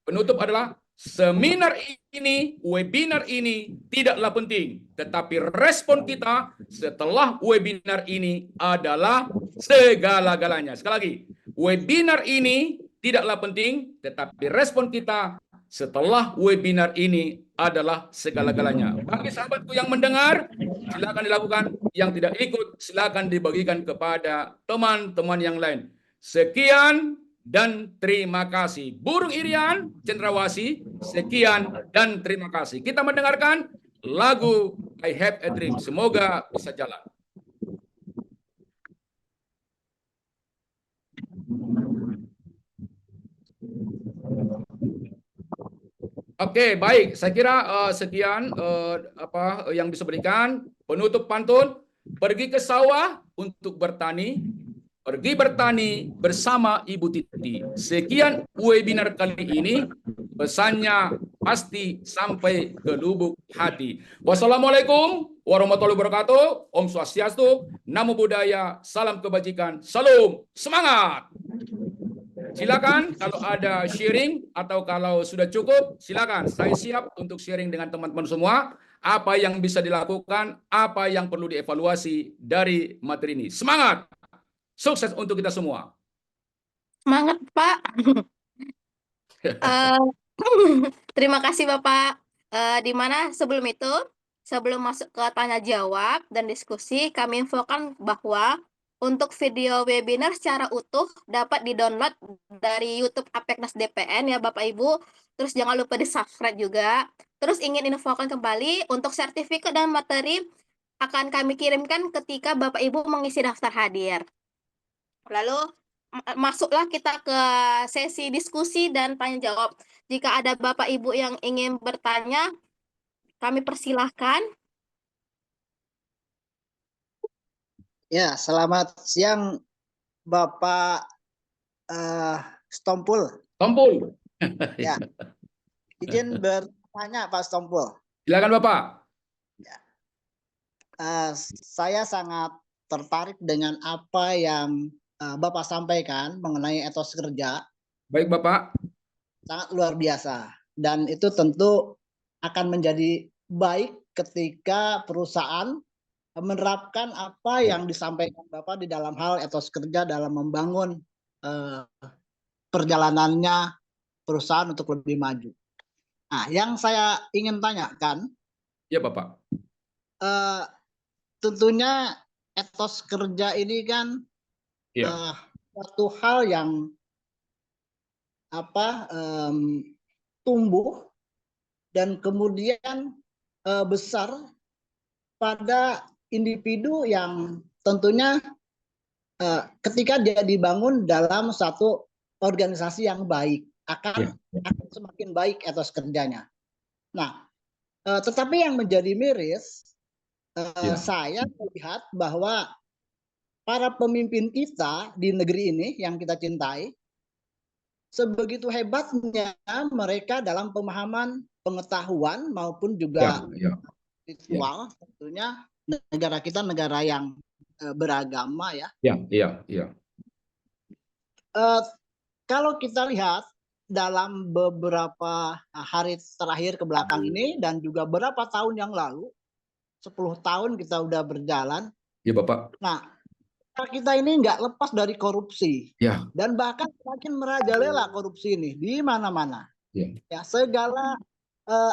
penutup adalah seminar ini, webinar ini tidaklah penting, tetapi respon kita setelah webinar ini adalah segala-galanya. Sekali lagi, webinar ini tidaklah penting, tetapi respon kita setelah webinar ini adalah segala-galanya. Bagi sahabatku yang mendengar, silakan dilakukan. Yang tidak ikut, silakan dibagikan kepada teman-teman yang lain. Sekian dan terima kasih. Burung Irian Cendrawasih, sekian dan terima kasih. Kita mendengarkan lagu I Have a Dream. Semoga bisa jalan. Oke, baik. Saya kira sekian yang bisa berikan. Penutup pantun, pergi ke sawah untuk bertani, pergi bertani bersama Ibu Titi. Sekian webinar kali ini. Pesannya pasti sampai ke lubuk hati. Wassalamualaikum warahmatullahi wabarakatuh. Om Swastiastu, Namo Buddhaya, salam kebajikan, salam semangat. Silakan kalau ada sharing atau kalau sudah cukup, silakan. Saya siap untuk sharing dengan teman-teman semua apa yang bisa dilakukan, apa yang perlu dievaluasi dari materi ini. Semangat. Sukses untuk kita semua. Semangat, Pak. Eh, terima kasih, Bapak. Di mana sebelum itu, sebelum masuk ke tanya jawab dan diskusi, kami infokan bahwa untuk video webinar secara utuh dapat di-download dari YouTube Apeknas DPN ya Bapak Ibu. Terus jangan lupa di-subscribe juga. Terus ingin infokan kembali untuk sertifikat dan materi akan kami kirimkan ketika Bapak Ibu mengisi daftar hadir. Lalu masuklah kita ke sesi diskusi dan tanya jawab. Jika ada Bapak Ibu yang ingin bertanya, kami persilahkan. Ya, selamat siang Bapak Stompul. Tompul. Ya, izin bertanya Pak Stompul. Silakan Bapak. Saya sangat tertarik dengan apa yang Bapak sampaikan mengenai etos kerja. Baik Bapak. Sangat luar biasa. Dan itu tentu akan menjadi baik ketika perusahaan menerapkan apa yang disampaikan Bapak di dalam hal etos kerja dalam membangun perjalanannya perusahaan untuk lebih maju. Nah, yang saya ingin tanyakan, Ya Bapak. tentunya etos kerja ini kan Ya. suatu hal yang tumbuh dan kemudian besar pada individu yang tentunya ketika dia dibangun dalam satu organisasi yang baik akan semakin baik etos kerjanya. Nah, tetapi yang menjadi miris, saya melihat bahwa para pemimpin kita di negeri ini yang kita cintai, sebegitu hebatnya mereka dalam pemahaman pengetahuan maupun juga spiritual, tentunya negara kita negara yang beragama ya. Kalau kita lihat dalam beberapa hari terakhir ke belakang ini dan juga beberapa tahun yang lalu, 10 tahun kita udah berjalan. Ya Bapak. Nah, kita ini nggak lepas dari korupsi. Ya. Dan bahkan semakin merajalela korupsi ini di mana-mana. Ya, segala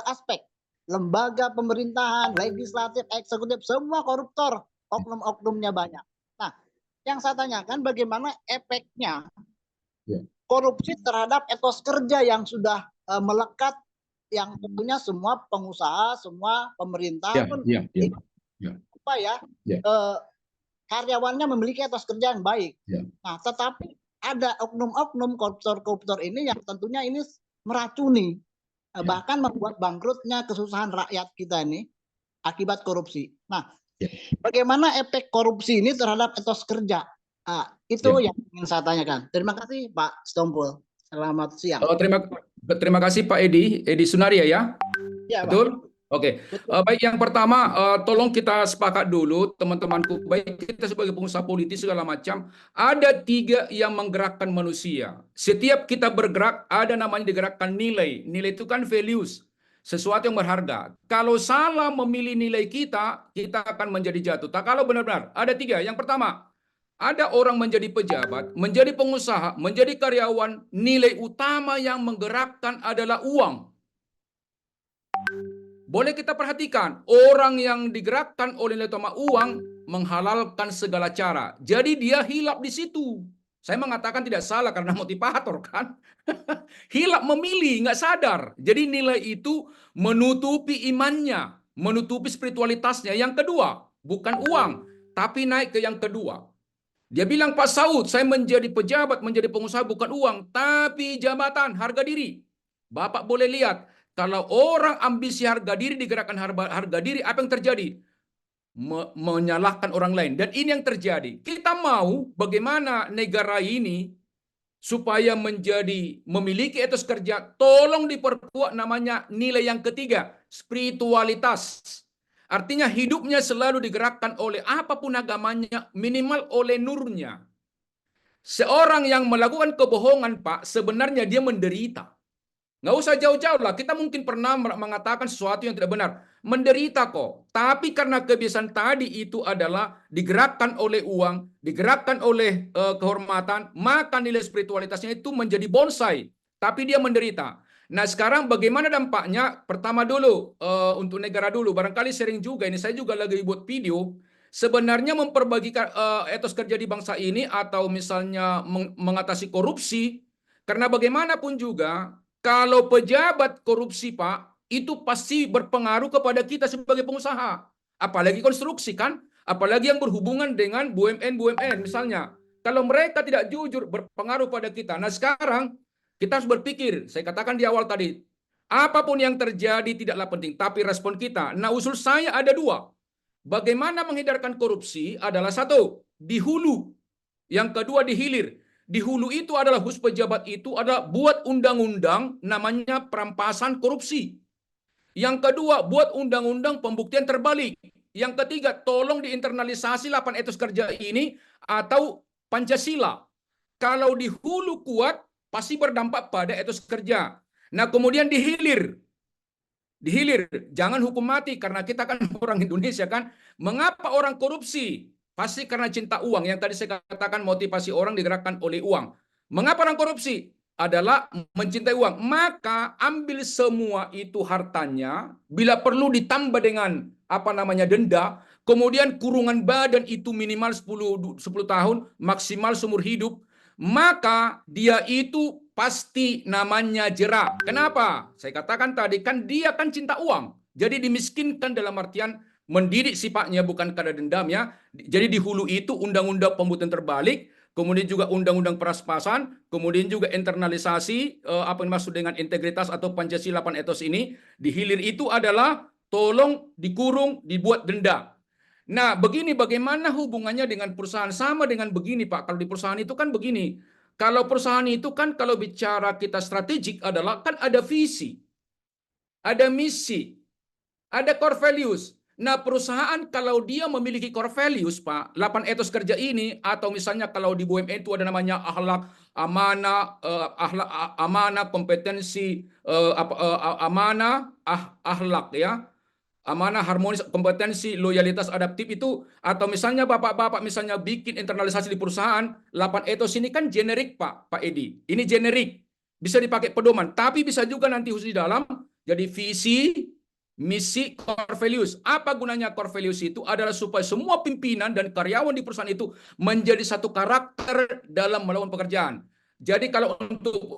aspek, lembaga pemerintahan, legislatif, eksekutif, semua koruptor, oknum-oknumnya banyak. Nah, yang saya tanyakan bagaimana efeknya korupsi terhadap etos kerja yang sudah melekat, yang tentunya semua pengusaha, semua pemerintah pun karyawannya memiliki etos kerja yang baik. Nah, tetapi ada oknum-oknum koruptor-koruptor ini yang tentunya ini meracuni, bahkan membuat bangkrutnya kesusahan rakyat kita ini akibat korupsi. Nah, bagaimana efek korupsi ini terhadap etos kerja? Itu yang ingin saya tanyakan. Terima kasih Pak Stompul. Selamat siang. Terima kasih Pak Edi Sunaria ya. Ya, betul. Oke, baik, yang pertama tolong kita sepakat dulu teman-temanku, baik kita sebagai pengusaha politik segala macam, ada 3 yang menggerakkan manusia. Setiap kita bergerak ada namanya digerakkan nilai. Nilai itu kan values, sesuatu yang berharga. Kalau salah memilih nilai kita akan menjadi jatuh. Tak kalau benar-benar ada 3. Yang pertama, ada orang menjadi pejabat, menjadi pengusaha, menjadi karyawan, nilai utama yang menggerakkan adalah uang. Boleh kita perhatikan, orang yang digerakkan oleh nilai utama uang menghalalkan segala cara. Jadi dia hilap di situ. Saya mengatakan tidak salah karena motivator kan. Hilap memilih, nggak sadar. Jadi nilai itu menutupi imannya, menutupi spiritualitasnya. Yang kedua, bukan uang, tapi naik ke yang kedua. Dia bilang, Pak Saud, saya menjadi pejabat, menjadi pengusaha bukan uang, tapi jabatan, harga diri. Bapak boleh lihat, kalau orang ambisi harga diri digerakkan harga diri, apa yang terjadi? Menyalahkan orang lain. Dan ini yang terjadi. Kita mau bagaimana negara ini supaya memiliki etos kerja, tolong diperkuat namanya nilai yang ketiga, spiritualitas. Artinya hidupnya selalu digerakkan oleh apapun agamanya, minimal oleh nurnya. Seorang yang melakukan kebohongan, Pak, sebenarnya dia menderita. Nggak usah jauh-jauh lah, kita mungkin pernah mengatakan sesuatu yang tidak benar. Menderita kok. Tapi karena kebiasaan tadi itu adalah digerakkan oleh uang, digerakkan oleh kehormatan, maka nilai spiritualitasnya itu menjadi bonsai. Tapi dia menderita. Nah sekarang bagaimana dampaknya? Pertama dulu, untuk negara dulu. Barangkali sering juga, ini saya juga lagi buat video. Sebenarnya memperbagikan etos kerja di bangsa ini atau misalnya mengatasi korupsi. Karena bagaimanapun juga, kalau pejabat korupsi, Pak, itu pasti berpengaruh kepada kita sebagai pengusaha. Apalagi konstruksi kan, apalagi yang berhubungan dengan BUMN misalnya. Kalau mereka tidak jujur, berpengaruh pada kita. Nah sekarang kita harus berpikir, saya katakan di awal tadi, apapun yang terjadi tidaklah penting, tapi respon kita. Nah usul saya ada dua. Bagaimana menghindarkan korupsi adalah satu, di hulu. Yang kedua di hilir. Di hulu itu adalah pejabat itu adalah buat undang-undang namanya perampasan korupsi. Yang kedua, buat undang-undang pembuktian terbalik. Yang ketiga, tolong diinternalisasi 8 etos kerja ini atau Pancasila. Kalau di hulu kuat, pasti berdampak pada etos kerja. Nah, kemudian di hilir. Di hilir, jangan hukum mati karena kita kan orang Indonesia kan. Mengapa orang korupsi? Pasti karena cinta uang. Yang tadi saya katakan motivasi orang digerakkan oleh uang. Mengapa orang korupsi? Adalah mencintai uang. Maka ambil semua itu hartanya. Bila perlu ditambah dengan denda. Kemudian kurungan badan itu minimal 10 tahun. Maksimal seumur hidup. Maka dia itu pasti namanya jerak. Kenapa? Saya katakan tadi kan dia kan cinta uang. Jadi dimiskinkan dalam artian mendidik sifatnya bukan karena dendamnya. Jadi di hulu itu undang-undang pembuktian terbalik, kemudian juga undang-undang peraspasan, kemudian juga internalisasi apa yang dimaksud dengan integritas atau Pancasila 8 etos ini. Di hilir itu adalah tolong dikurung, dibuat denda. Nah, begini bagaimana hubungannya dengan perusahaan? Sama dengan begini, Pak. Kalau di perusahaan itu kan begini. Kalau perusahaan itu kan kalau bicara kita strategik adalah kan ada visi, ada misi, ada core values. Nah, perusahaan kalau dia memiliki core values, Pak, 8 etos kerja ini, atau misalnya kalau di BUMN itu ada namanya akhlak, amanah, kompetensi, akhlak ya. Amanah, harmonis, kompetensi, loyalitas adaptif itu, atau misalnya bapak-bapak misalnya bikin internalisasi di perusahaan, 8 etos ini kan generik Pak Edi. Ini generik, bisa dipakai pedoman, tapi bisa juga nanti khusus di dalam, jadi visi, misi, core values. Apa gunanya core values itu? Adalah supaya semua pimpinan dan karyawan di perusahaan itu menjadi satu karakter dalam melakukan pekerjaan. Jadi kalau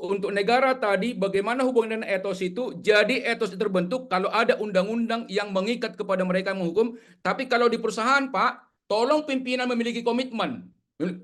untuk negara tadi bagaimana hubungan dengan etos itu? Jadi etos itu terbentuk kalau ada undang-undang yang mengikat kepada mereka yang menghukum. Tapi kalau di perusahaan, Pak, tolong pimpinan memiliki komitmen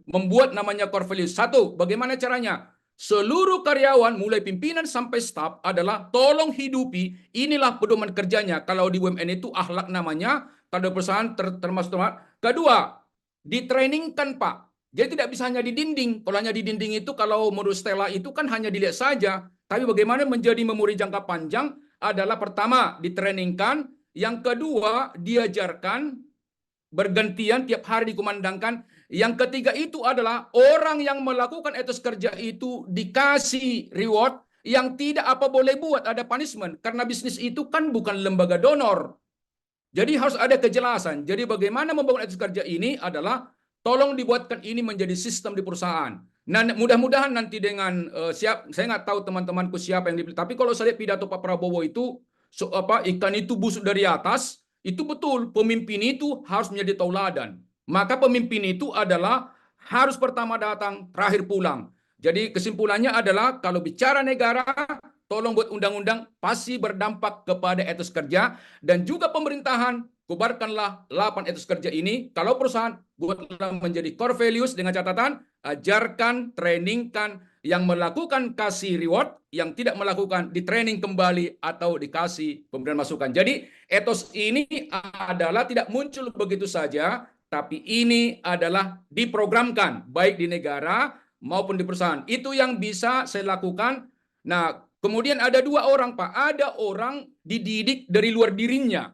membuat namanya core values. Satu, bagaimana caranya? Seluruh karyawan mulai pimpinan sampai staf adalah tolong hidupi inilah pedoman kerjanya. Kalau di BUMN itu akhlak namanya, kalau di perusahaan termasuk. Kedua, ditrainingkan, Pak. Jadi tidak bisa hanya di dinding. Kalau hanya di dinding itu, kalau menurut Stella itu kan hanya dilihat saja. Tapi bagaimana menjadi memori jangka panjang adalah pertama, ditrainingkan. Yang kedua, diajarkan. Bergantian tiap hari dikumandangkan. Yang ketiga itu adalah orang yang melakukan etos kerja itu dikasih reward. Yang tidak apa boleh buat, ada punishment. Karena bisnis itu kan bukan lembaga donor. Jadi harus ada kejelasan. Jadi bagaimana membangun etos kerja ini adalah tolong dibuatkan ini menjadi sistem di perusahaan. Nah, mudah-mudahan nanti dengan saya nggak tahu teman-temanku siapa yang dipilih. Tapi kalau saya lihat pidato Pak Prabowo itu, ikan itu busuk dari atas, itu betul. Pemimpin itu harus menjadi tauladan. Maka pemimpin itu adalah harus pertama datang, terakhir pulang. Jadi kesimpulannya adalah kalau bicara negara, tolong buat undang-undang pasti berdampak kepada etos kerja dan juga pemerintahan. Kubarkanlah 8 etos kerja ini. Kalau perusahaan, buatlah menjadi core values dengan catatan, ajarkan, trainingkan, yang melakukan kasih reward, yang tidak melakukan di training kembali atau dikasih pemberian masukan. Jadi etos ini adalah tidak muncul begitu saja, tapi ini adalah diprogramkan baik di negara maupun di perusahaan. Itu yang bisa saya lakukan. Nah, kemudian ada dua orang, Pak. Ada orang dididik dari luar dirinya.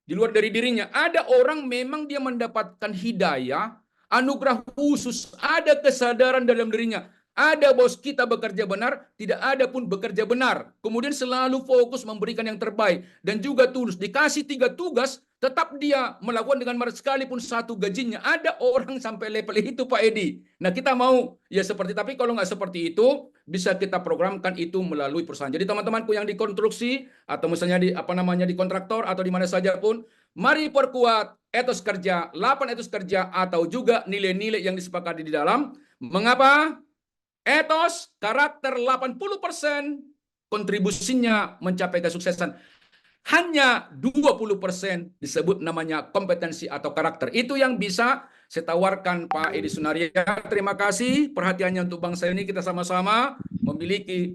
Di luar dari dirinya. Ada orang memang dia mendapatkan hidayah, anugerah khusus, ada kesadaran dalam dirinya. Ada bos kita bekerja benar, tidak ada pun bekerja benar. Kemudian selalu fokus memberikan yang terbaik. Dan juga tulus. Dikasih 3 tugas, tetap dia melakukan dengan berat sekalipun 1 gajinya. Ada orang sampai level itu, Pak Edi. Nah, kita mau ya seperti, tapi kalau nggak seperti itu, bisa kita programkan itu melalui perusahaan. Jadi teman-temanku yang di konstruksi atau misalnya di kontraktor atau di mana saja pun, mari perkuat etos kerja, 8 etos kerja atau juga nilai-nilai yang disepakati di dalam. Mengapa? Etos karakter 80% kontribusinya mencapai kesuksesan. Hanya 20% disebut namanya kompetensi atau karakter. Itu yang bisa saya tawarkan Pak Edi Sunaria. Terima kasih perhatiannya untuk bangsa ini. Kita sama-sama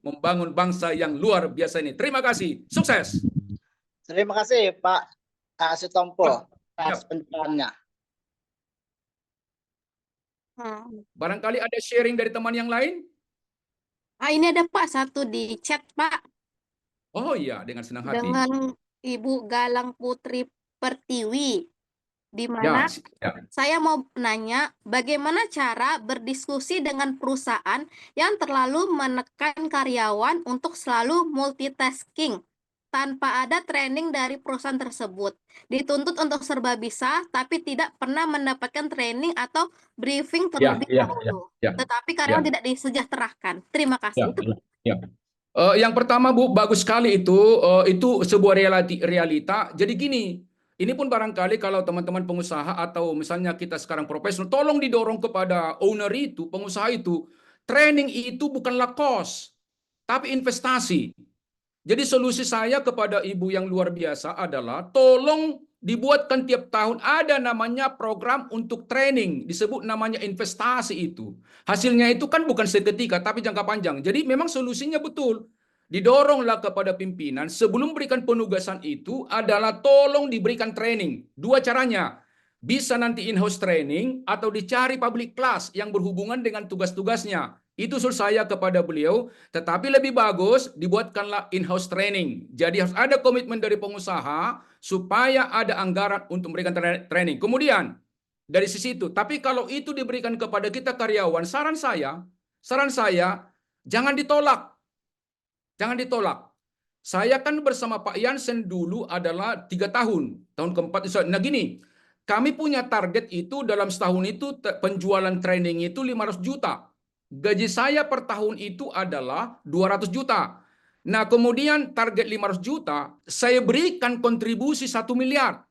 membangun bangsa yang luar biasa ini. Terima kasih. Sukses. Terima kasih Pak Sutompo atas penjelasannya. Barangkali ada sharing dari teman yang lain? Ini ada Pak satu di chat, Pak. Oh iya, dengan senang hati. Dengan Ibu Galang Putri Pertiwi, di mana Ya. saya mau nanya bagaimana cara berdiskusi dengan perusahaan yang terlalu menekan karyawan untuk selalu multitasking tanpa ada training dari perusahaan tersebut. Dituntut untuk serba bisa, tapi tidak pernah mendapatkan training atau briefing terlebih dahulu. Tetapi karyawan tidak disejahterakan. Terima kasih. Yang pertama Bu, bagus sekali itu sebuah realita. Jadi gini, ini pun barangkali kalau teman-teman pengusaha atau misalnya kita sekarang profesional, tolong didorong kepada owner itu, pengusaha itu, training itu bukanlah cost, tapi investasi. Jadi solusi saya kepada ibu yang luar biasa adalah tolong dibuatkan tiap tahun ada namanya program untuk training, disebut namanya investasi itu. Hasilnya itu kan bukan seketika tapi jangka panjang. Jadi memang solusinya betul. Didoronglah kepada pimpinan sebelum berikan penugasan itu adalah tolong diberikan training. 2 caranya. Bisa nanti in-house training atau dicari public class yang berhubungan dengan tugas-tugasnya. Itu usul saya kepada beliau, tetapi lebih bagus dibuatkanlah in-house training. Jadi harus ada komitmen dari pengusaha supaya ada anggaran untuk memberikan training. Kemudian dari sisi itu, tapi kalau itu diberikan kepada kita karyawan, saran saya jangan ditolak. Jangan ditolak. Saya kan bersama Pak Jansen dulu adalah 3 tahun. Tahun keempat. Nah gini, kami punya target itu dalam setahun itu penjualan training itu 500 juta. Gaji saya per tahun itu adalah 200 juta. Nah kemudian target 500 juta, saya berikan kontribusi 1 miliar.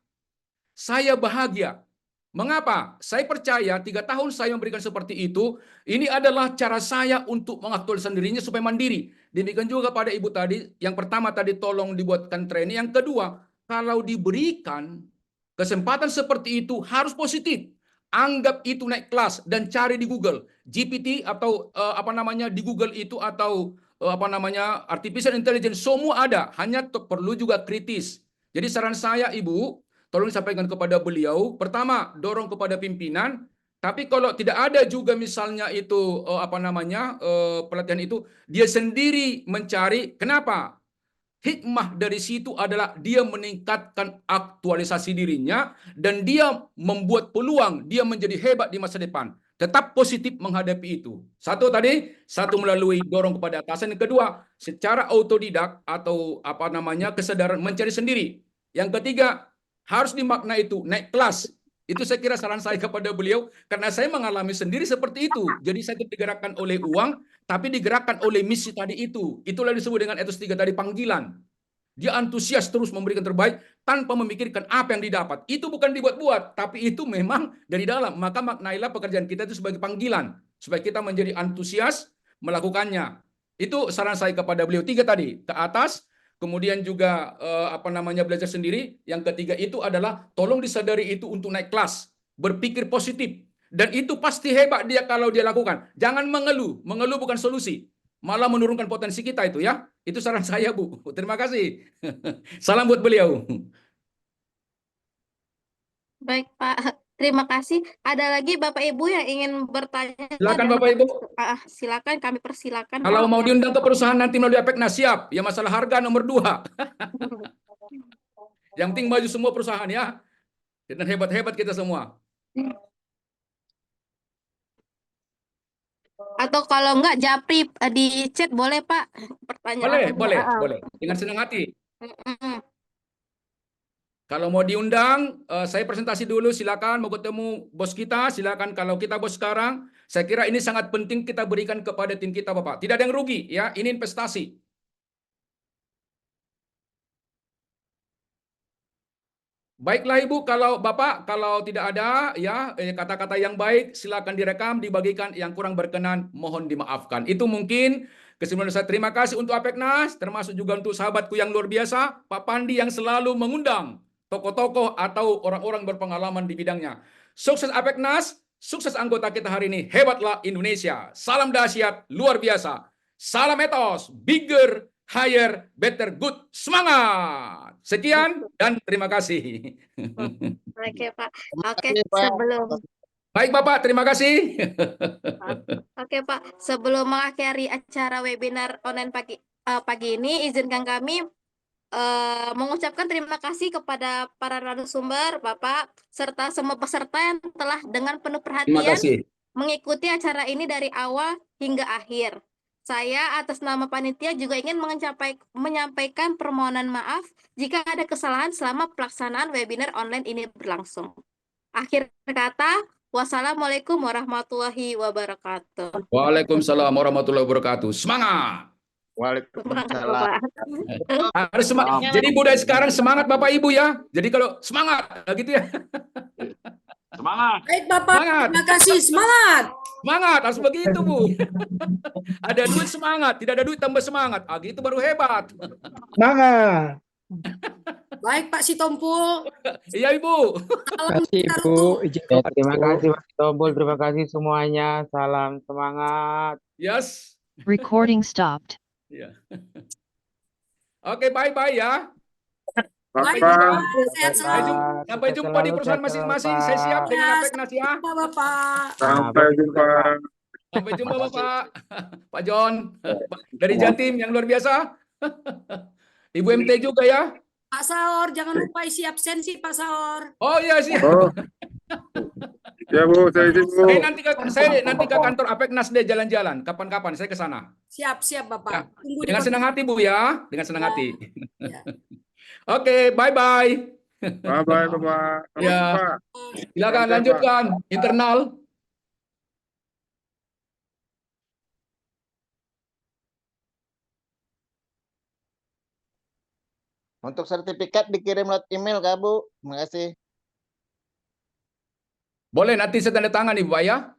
Saya bahagia. Mengapa? Saya percaya 3 tahun saya memberikan seperti itu, ini adalah cara saya untuk mengaktualisasi dirinya supaya mandiri. Demikian juga pada ibu tadi, yang pertama tadi tolong dibuatkan training, yang kedua, kalau diberikan kesempatan seperti itu harus positif. Anggap itu naik kelas dan cari di Google, GPT atau di Google itu atau artificial intelligence, semua ada, hanya perlu juga kritis. Jadi saran saya Ibu, tolong disampaikan kepada beliau, pertama dorong kepada pimpinan, tapi kalau tidak ada juga misalnya itu pelatihan itu, dia sendiri mencari. Kenapa? Hikmah dari situ adalah dia meningkatkan aktualisasi dirinya dan dia membuat peluang dia menjadi hebat di masa depan. Tetap positif menghadapi itu. Satu melalui dorong kepada atasan. Yang kedua, secara autodidak atau kesadaran mencari sendiri. Yang ketiga, harus dimakna itu naik kelas. Itu saya kira saran saya kepada beliau karena saya mengalami sendiri seperti itu. Jadi saya tidak digerakkan oleh uang, tapi digerakkan oleh misi tadi itu. Itulah disebut dengan etos 3 tadi, panggilan. Dia antusias terus memberikan terbaik tanpa memikirkan apa yang didapat. Itu bukan dibuat-buat, tapi itu memang dari dalam. Maka maknailah pekerjaan kita itu sebagai panggilan supaya kita menjadi antusias melakukannya. Itu saran saya kepada beliau. 3 tadi, ke atas. Kemudian juga belajar sendiri. Yang ketiga itu adalah tolong disadari itu untuk naik kelas, berpikir positif. Dan itu pasti hebat dia kalau dia lakukan. Jangan mengeluh. Mengeluh bukan solusi. Malah menurunkan potensi kita itu ya. Itu saran saya, Bu. Terima kasih. Salam buat beliau. Baik, Pak. Terima kasih. Ada lagi Bapak Ibu yang ingin bertanya? Silakan dan Bapak Ibu. silakan, kami persilakan. Kalau Pak. mau diundang ke perusahaan nanti melalui Apeknas, siap. Ya masalah harga nomor 2. Yang penting maju semua perusahaan ya. Dan hebat-hebat kita semua. Atau kalau enggak japri di chat boleh Pak pertanyaannya. Boleh. Dengan senang hati. Mm-mm. Kalau mau diundang, saya presentasi dulu. Silakan mau ketemu bos kita. Silakan kalau kita bos sekarang. Saya kira ini sangat penting kita berikan kepada tim kita, Bapak. Tidak ada yang rugi, ya. Ini investasi. Baiklah Ibu, kalau Bapak, kalau tidak ada ya kata-kata yang baik, silakan direkam, dibagikan. Yang kurang berkenan, mohon dimaafkan. Itu mungkin kesimpulan saya. Terima kasih untuk Apeknas, termasuk juga untuk sahabatku yang luar biasa, Pak Pandi yang selalu mengundang tokoh-tokoh atau orang-orang berpengalaman di bidangnya. Sukses Apeknas, sukses anggota kita hari ini. Hebatlah Indonesia. Salam dahsyat, luar biasa. Salam etos, bigger, higher, better, good. Semangat! Sekian dan terima kasih. Oke Pak. Terima Oke, kasih, Pak. sebelum Baik Bapak, terima kasih. Oke Pak, sebelum mengakhiri acara webinar online pagi ini, izinkan kami mengucapkan terima kasih kepada para narasumber, Bapak, serta semua peserta yang telah dengan penuh Terima perhatian kasih. mengikuti acara ini dari awal hingga akhir. Saya atas nama panitia juga ingin menyampaikan permohonan maaf jika ada kesalahan selama pelaksanaan webinar online ini berlangsung. Akhir kata, wassalamualaikum warahmatullahi wabarakatuh. Waalaikumsalam warahmatullahi wabarakatuh. Semangat. Waalaikumsalam. Harus semangat. Jadi budaya sekarang semangat Bapak Ibu ya. Jadi kalau semangat gitu ya. Semangat. Baik Bapak, Semangat. terima kasih. Semangat. Semangat harus begitu Bu. Ada duit semangat, tidak ada duit tambah semangat. Gitu baru hebat. Semangat. Baik Pak Sitompul. Iya Ibu. Salam kita Ibu. untuk Izin Terima kasih Mas Tombol, terima kasih semuanya. Salam semangat. Yes. Recording stopped. Ya. Oke, bye-bye ya. baik Bapak. Bapak. Sehat selalu. Sampai jumpa di perusahaan masing-masing. Saya siap dengan Ya, Apeknas ya. Bapak Bapak. Sampai jumpa. Sampai jumpa Bapak. Pak John dari Jatim yang luar biasa. Ibu MT juga ya. Pak Saor, jangan lupa isi absensi Pak Saor. Oh iya siap. Oh. Ya Bu, saya izin Bu. Saya nanti ke kantor Apeknas deh jalan-jalan. Kapan-kapan saya ke sana. Siap Bapak. Ya, Tunggu di dengan kota. senang hati Bu ya, dengan senang hati. Ya. Oke, bye-bye. Bye-bye Bapak. Ya. Pak. Silakan Sampai, Pak. lanjutkan internal. Untuk sertifikat dikirim lewat email Kak Bu. Terima kasih. Boleh nanti saya tanda tangan Ibu ya.